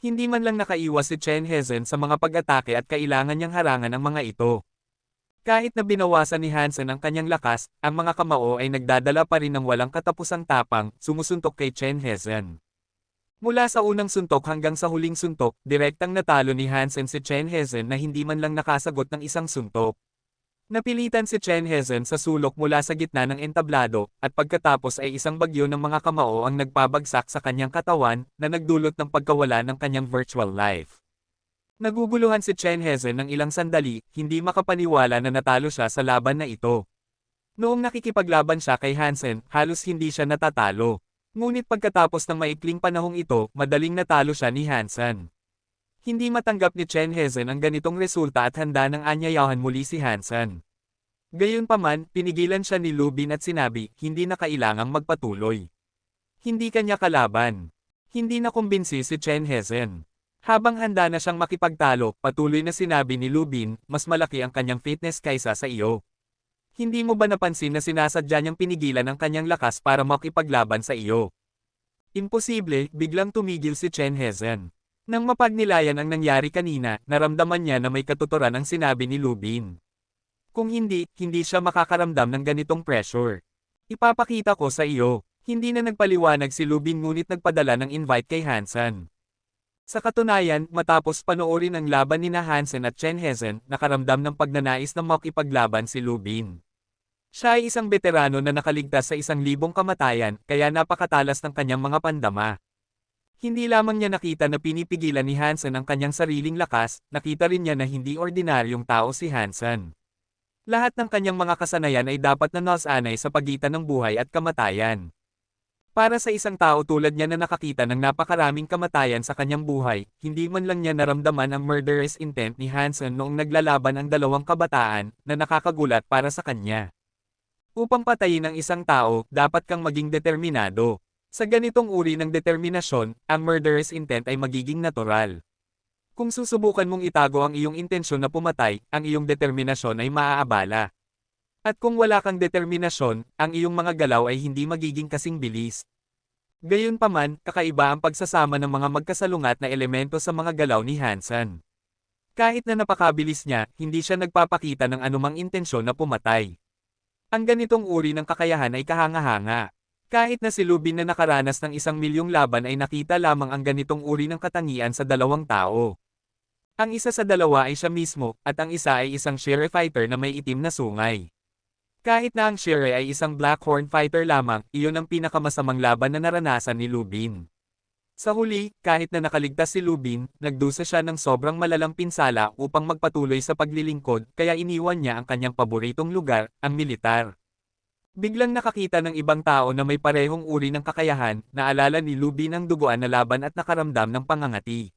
S1: Hindi man lang nakaiwas si Chen Hezhen sa mga pag-atake at kailangan niyang harangan ang mga ito. Kahit na binawasan ni Hansen ang kanyang lakas, ang mga kamao ay nagdadala pa rin ng walang katapusang tapang, sumusuntok kay Chen Hezhen. Mula sa unang suntok hanggang sa huling suntok, direktang natalo ni Hansen si Chen Hezhen na hindi man lang nakasagot ng isang suntok. Napilitan si Chen Hezhen sa sulok mula sa gitna ng entablado, at pagkatapos ay isang bagyo ng mga kamao ang nagpabagsak sa kanyang katawan, na nagdulot ng pagkawala ng kanyang virtual life. Naguguluhan si Chen Hezhen ng ilang sandali, hindi makapaniwala na natalo siya sa laban na ito. Noong nakikipaglaban siya kay Hansen, halos hindi siya natatalo. Ngunit pagkatapos ng maikling panahong ito, madaling natalo siya ni Hansen. Hindi matanggap ni Chen Hezhen ang ganitong resulta at handa nang anyayahan muli si Hansen. Gayunpaman, pinigilan siya ni Lubin at sinabi, hindi na kailangang magpatuloy. Hindi kanya kalaban. Hindi nakumbinsi si Chen Hezhen. Habang handa na siyang makipagtalo, patuloy na sinabi ni Lubin, mas malaki ang kanyang fitness kaysa sa iyo. Hindi mo ba napansin na sinasadya niyang pinigilan ang kanyang lakas para makipaglaban sa iyo? Imposible, biglang tumigil si Chen Hezhen. Nang mapagnilayan ang nangyari kanina, naramdaman niya na may katuturan ang sinabi ni Lubin. Kung hindi, hindi siya makakaramdam ng ganitong pressure. Ipapakita ko sa iyo. Hindi na nagpaliwanag si Lubin ngunit nagpadala ng invite kay Hansen. Sa katunayan, matapos panoorin ang laban ni Hansen at Chen Hezhen, nakaramdam ng pagnanais na makipaglaban si Lubin. Siya ay isang veterano na nakaligtas sa 1,000 kamatayan, kaya napakatalas ng kanyang mga pandama. Hindi lamang niya nakita na pinipigilan ni Hansen ang kanyang sariling lakas, nakita rin niya na hindi ordinaryong tao si Hansen. Lahat ng kanyang mga kasanayan ay dapat na nasanay sa pagitan ng buhay at kamatayan. Para sa isang tao tulad niya na nakakita ng napakaraming kamatayan sa kanyang buhay, hindi man lang niya naramdaman ang murderous intent ni Hansen noong naglalaban ang 2 kabataan, na nakakagulat para sa kanya. Upang patayin ang isang tao, dapat kang maging determinado. Sa ganitong uri ng determinasyon, ang murderous intent ay magiging natural. Kung susubukan mong itago ang iyong intensyon na pumatay, ang iyong determinasyon ay maaabala. At kung wala kang determinasyon, ang iyong mga galaw ay hindi magiging kasing bilis. Gayunpaman, kakaiba ang pagsasama ng mga magkasalungat na elemento sa mga galaw ni Hansen. Kahit na napakabilis niya, hindi siya nagpapakita ng anumang intensyon na pumatay. Ang ganitong uri ng kakayahan ay kahanga-hanga. Kahit na si Lubin na nakaranas ng 1,000,000 laban ay nakita lamang ang ganitong uri ng katangian sa dalawang tao. Ang isa sa dalawa ay siya mismo, at ang isa ay isang Shire fighter na may itim na sungay. Kahit na ang Shire ay isang Blackhorn fighter lamang, iyon ang pinakamasamang laban na naranasan ni Lubin. Sa huli, kahit na nakaligtas si Lubin, nagdusa siya ng sobrang malalang pinsala upang magpatuloy sa paglilingkod, kaya iniwan niya ang kanyang paboritong lugar, ang militar. Biglang nakakita ng ibang tao na may parehong uri ng kakayahan, naalala ni Lubin ang duguan na laban at nakaramdam ng pangangati.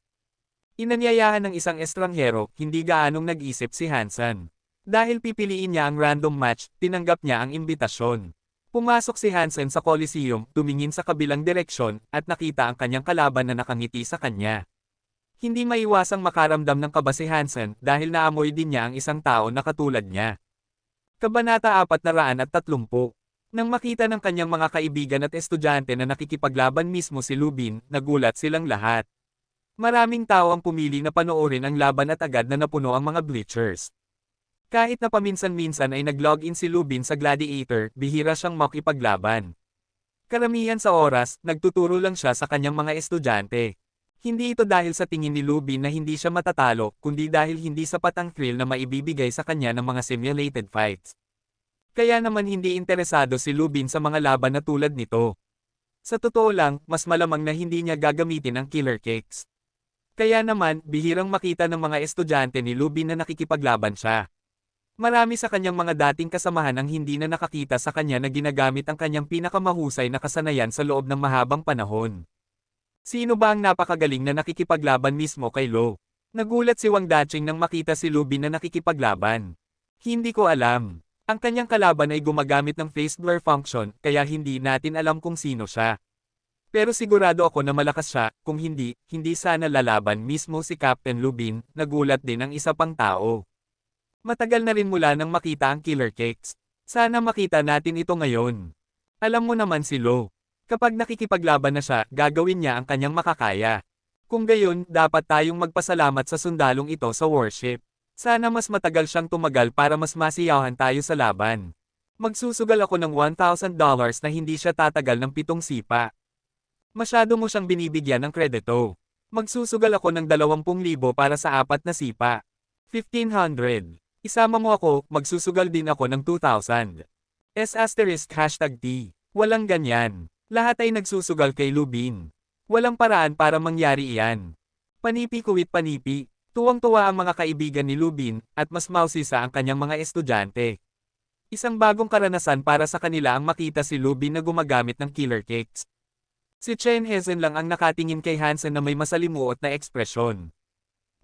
S1: Inanyayahan ng isang estranghero, hindi gaanong nag-isip si Hansen. Dahil pipiliin niya ang random match, tinanggap niya ang imbitasyon. Pumasok si Hansen sa Coliseum, tumingin sa kabilang direksyon, at nakita ang kanyang kalaban na nakangiti sa kanya. Hindi maiwasang makaramdam ng kaba si Hansen dahil naamoy din niya ang isang tao na katulad niya. Kabanata 430. Nang makita ng kanyang mga kaibigan at estudyante na nakikipaglaban mismo si Lubin, nagulat silang lahat. Maraming tao ang pumili na panoorin ang laban at agad na napuno ang mga bleachers. Kahit na paminsan-minsan ay nag-login si Lubin sa Gladiator, bihira siyang makipaglaban. Karamihan sa oras, nagtuturo lang siya sa kanyang mga estudyante. Hindi ito dahil sa tingin ni Lubin na hindi siya matatalo, kundi dahil hindi sapat ang thrill na maibibigay sa kanya ng mga simulated fights. Kaya naman hindi interesado si Lubin sa mga laban na tulad nito. Sa totoo lang, mas malamang na hindi niya gagamitin ang killer kicks. Kaya naman, bihirang makita ng mga estudyante ni Lubin na nakikipaglaban siya. Marami sa kanyang mga dating kasamahan ang hindi na nakakita sa kanya na ginagamit ang kanyang pinakamahusay na kasanayan sa loob ng mahabang panahon. Sino ba ang napakagaling na nakikipaglaban mismo kay Lo? Nagulat si Wang Dacheng nang makita si Lubin na nakikipaglaban. Hindi ko alam. Ang kanyang kalaban ay gumagamit ng face blur function, kaya hindi natin alam kung sino siya. Pero sigurado ako na malakas siya, kung hindi, hindi sana lalaban mismo si Captain Lubin, nagulat din ang isa pang tao. Matagal na rin mula nang makita ang killer kicks. Sana makita natin ito ngayon. Alam mo naman si Lo. Kapag nakikipaglaban na siya, gagawin niya ang kanyang makakaya. Kung gayon, dapat tayong magpasalamat sa sundalong ito sa worship. Sana mas matagal siyang tumagal para mas masiyahan tayo sa laban. Magsusugal ako ng $1,000 na hindi siya tatagal ng 7 sipa. Masyado mo siyang binibigyan ng kredito. Magsusugal ako ng 20,000 para sa 4 na sipa. 1,500. Isama mo ako, magsusugal din ako ng 2,000. *T. Walang ganyan. Lahat ay nagsusugal kay Lubin. Walang paraan para mangyari iyan. Panipi kuwit panipi. Tuwang-tuwa ang mga kaibigan ni Lubin, at mas mausisa ang kanyang mga estudyante. Isang bagong karanasan para sa kanila ang makita si Lubin na gumagamit ng killer kicks. Si Chen Hesen lang ang nakatingin kay Hansen na may masalimuot na ekspresyon.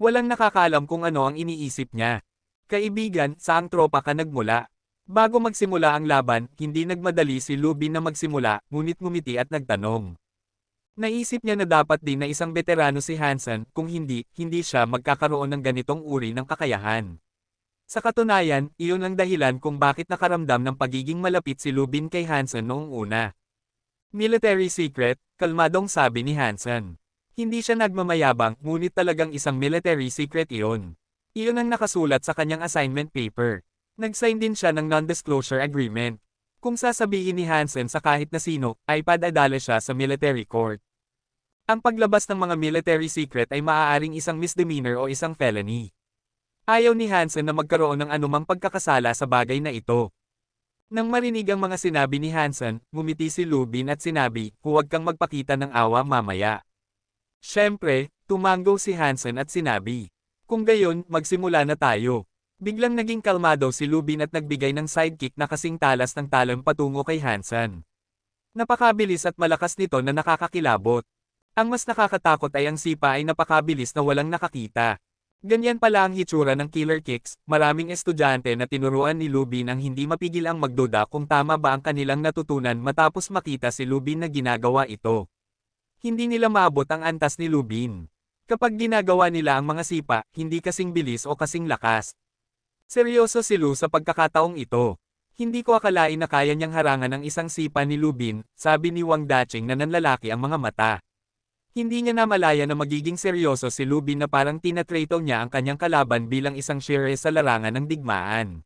S1: Walang nakakaalam kung ano ang iniisip niya. Kaibigan, saang tropa ka nagmula? Bago magsimula ang laban, hindi nagmadali si Lubin na magsimula, ngunit ngumiti at nagtanong. Naisip niya na dapat din na isang veterano si Hansen, kung hindi, hindi siya magkakaroon ng ganitong uri ng kakayahan. Sa katunayan, iyon ang dahilan kung bakit nakaramdam ng pagiging malapit si Lubin kay Hansen noong una. Military secret, kalmadong sabi ni Hansen. Hindi siya nagmamayabang, ngunit talagang isang military secret iyon. Iyon ang nakasulat sa kanyang assignment paper. Nag-sign din siya ng non-disclosure agreement. Kung sasabihin ni Hansen sa kahit na sino, ay padadala siya sa military court. Ang paglabas ng mga military secret ay maaaring isang misdemeanor o isang felony. Ayaw ni Hansen na magkaroon ng anumang pagkakasala sa bagay na ito. Nang marinig ang mga sinabi ni Hansen, ngumiti si Lubin at sinabi, huwag kang magpakita ng awa mamaya. Siyempre, tumango si Hansen at sinabi. Kung gayon, magsimula na tayo. Biglang naging kalmado si Lubin at nagbigay ng sidekick na kasing talas ng talon patungo kay Hansen. Napakabilis at malakas nito na nakakakilabot. Ang mas nakakatakot ay ang sipa ay napakabilis na walang nakakita. Ganyan pala ang hitsura ng Killer Kicks, maraming estudyante na tinuruan ni Lubin ang hindi mapigil ang magduda kung tama ba ang kanilang natutunan matapos makita si Lubin na ginagawa ito. Hindi nila maabot ang antas ni Lubin. Kapag ginagawa nila ang mga sipa, hindi kasing bilis o kasing lakas. Seryoso si Lu sa pagkakataong ito. Hindi ko akalain na kaya niyang harangan ang isang sipa ni Lubin, sabi ni Wang Daching na nanlalaki ang mga mata. Hindi niya namalaya na magiging seryoso si Lubin na parang tinatrato niya ang kanyang kalaban bilang isang shire sa larangan ng digmaan.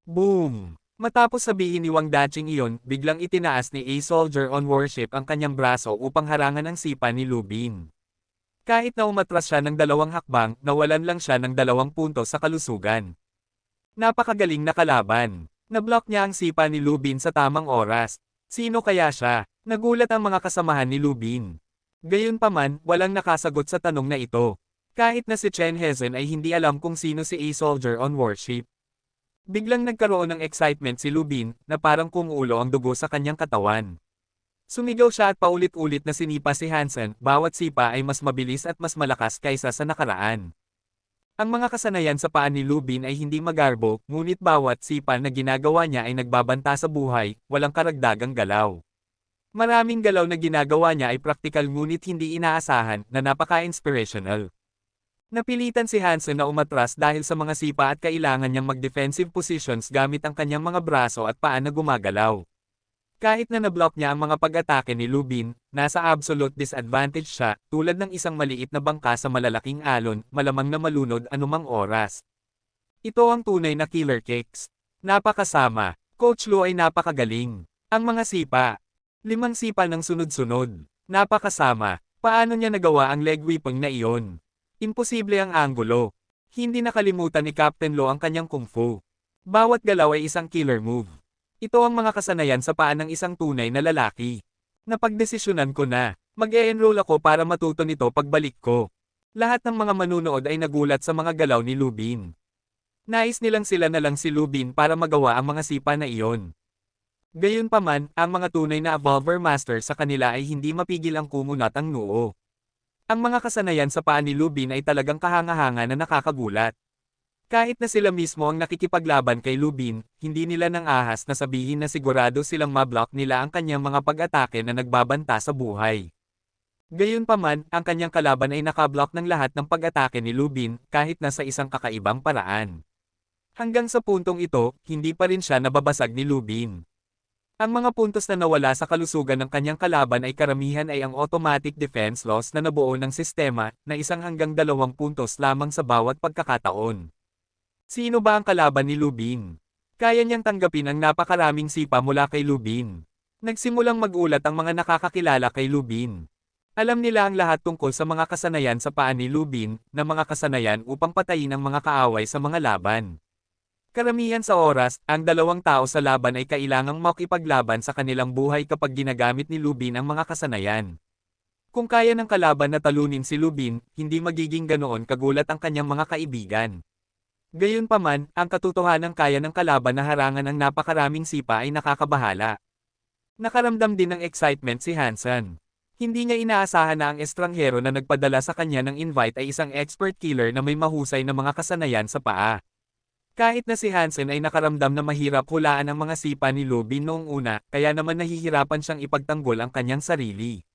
S1: Boom! Matapos sabihin ni Wang Daching iyon, biglang itinaas ni A Soldier on Warship ang kanyang braso upang harangan ang sipa ni Lubin. Kahit na umatras siya ng 2 hakbang, nawalan lang siya ng 2 puntos sa kalusugan. Napakagaling na kalaban. Nablock niya ang sipa ni Lubin sa tamang oras. Sino kaya siya? Nagulat ang mga kasamahan ni Lubin. Gayunpaman, walang nakasagot sa tanong na ito. Kahit na si Chen Hezhen ay hindi alam kung sino si A Soldier on Warship. Biglang nagkaroon ng excitement si Lubin, na parang kumuulo ang dugo sa kanyang katawan. Sumigaw siya at paulit-ulit na sinipa si Hansen, bawat sipa ay mas mabilis at mas malakas kaysa sa nakaraan. Ang mga kasanayan sa paa ni Lubin ay hindi magarbo, ngunit bawat sipa na ginagawa niya ay nagbabanta sa buhay, walang karagdagang galaw. Maraming galaw na ginagawa niya ay praktikal ngunit hindi inaasahan na napaka-inspirational. Napilitan si Hansen na umatras dahil sa mga sipa at kailangan niyang mag-defensive positions gamit ang kanyang mga braso at paa na gumagalaw. Kahit na nablock niya ang mga pag-atake ni Lubin, nasa absolute disadvantage siya, tulad ng isang maliit na bangka sa malalaking alon, malamang na malunod anumang oras. Ito ang tunay na Killer Kicks. Napakasama. Coach Lu ay napakagaling. Ang mga sipa. 5 sipa ng sunod-sunod. Napakasama. Paano niya nagawa ang leg whipping na iyon? Imposible ang anggulo. Hindi nakalimutan ni Captain Lo ang kanyang kung fu. Bawat galaw ay isang killer move. Ito ang mga kasanayan sa paa ng isang tunay na lalaki. Napagdesisyonan ko na. Mag-e-enroll ako para matuto nito pagbalik ko. Lahat ng mga manunood ay nagulat sa mga galaw ni Lubin. Nais nilang sila na lang si Lubin para magawa ang mga sipa na iyon. Gayunpaman, ang mga tunay na Evolver Master sa kanila ay hindi mapigil ang kumunat ang noo. Ang mga kasanayan sa paa ni Lubin ay talagang kahanga-hanga na nakakagulat. Kahit na sila mismo ang nakikipaglaban kay Lubin, hindi nila nang ahas na sabihin na sigurado silang mablock nila ang kanyang mga pag-atake na nagbabanta sa buhay. Gayunpaman, ang kanyang kalaban ay nakablock ng lahat ng pag-atake ni Lubin, kahit na sa isang kakaibang paraan. Hanggang sa puntong ito, hindi pa rin siya nababasag ni Lubin. Ang mga puntos na nawala sa kalusugan ng kanyang kalaban ay karamihan ay ang automatic defense loss na nabuo ng sistema, na 1 hanggang 2 puntos lamang sa bawat pagkakataon. Sino ba ang kalaban ni Lubin? Kaya niyang tanggapin ang napakaraming sipa mula kay Lubin. Nagsimulang magulat ang mga nakakakilala kay Lubin. Alam nila ang lahat tungkol sa mga kasanayan sa paa ni Lubin, na mga kasanayan upang patayin ang mga kaaway sa mga laban. Karamihan sa oras, ang 2 tao sa laban ay kailangang makipaglaban sa kanilang buhay kapag ginagamit ni Lubin ang mga kasanayan. Kung kaya ng kalaban na talunin si Lubin, hindi magiging ganoon kagulat ang kanyang mga kaibigan. Gayunpaman, ang katotohanang kaya ng kalaban na harangan ng napakaraming sipa ay nakakabahala. Nakaramdam din ng excitement si Hansen. Hindi niya inaasahan na ang estranghero na nagpadala sa kanya ng invite ay isang expert killer na may mahusay na mga kasanayan sa paa. Kahit na si Hansen ay nakaramdam na mahirap hulaan ang mga sipa ni Lubin noong una, kaya naman nahihirapan siyang ipagtanggol ang kanyang sarili.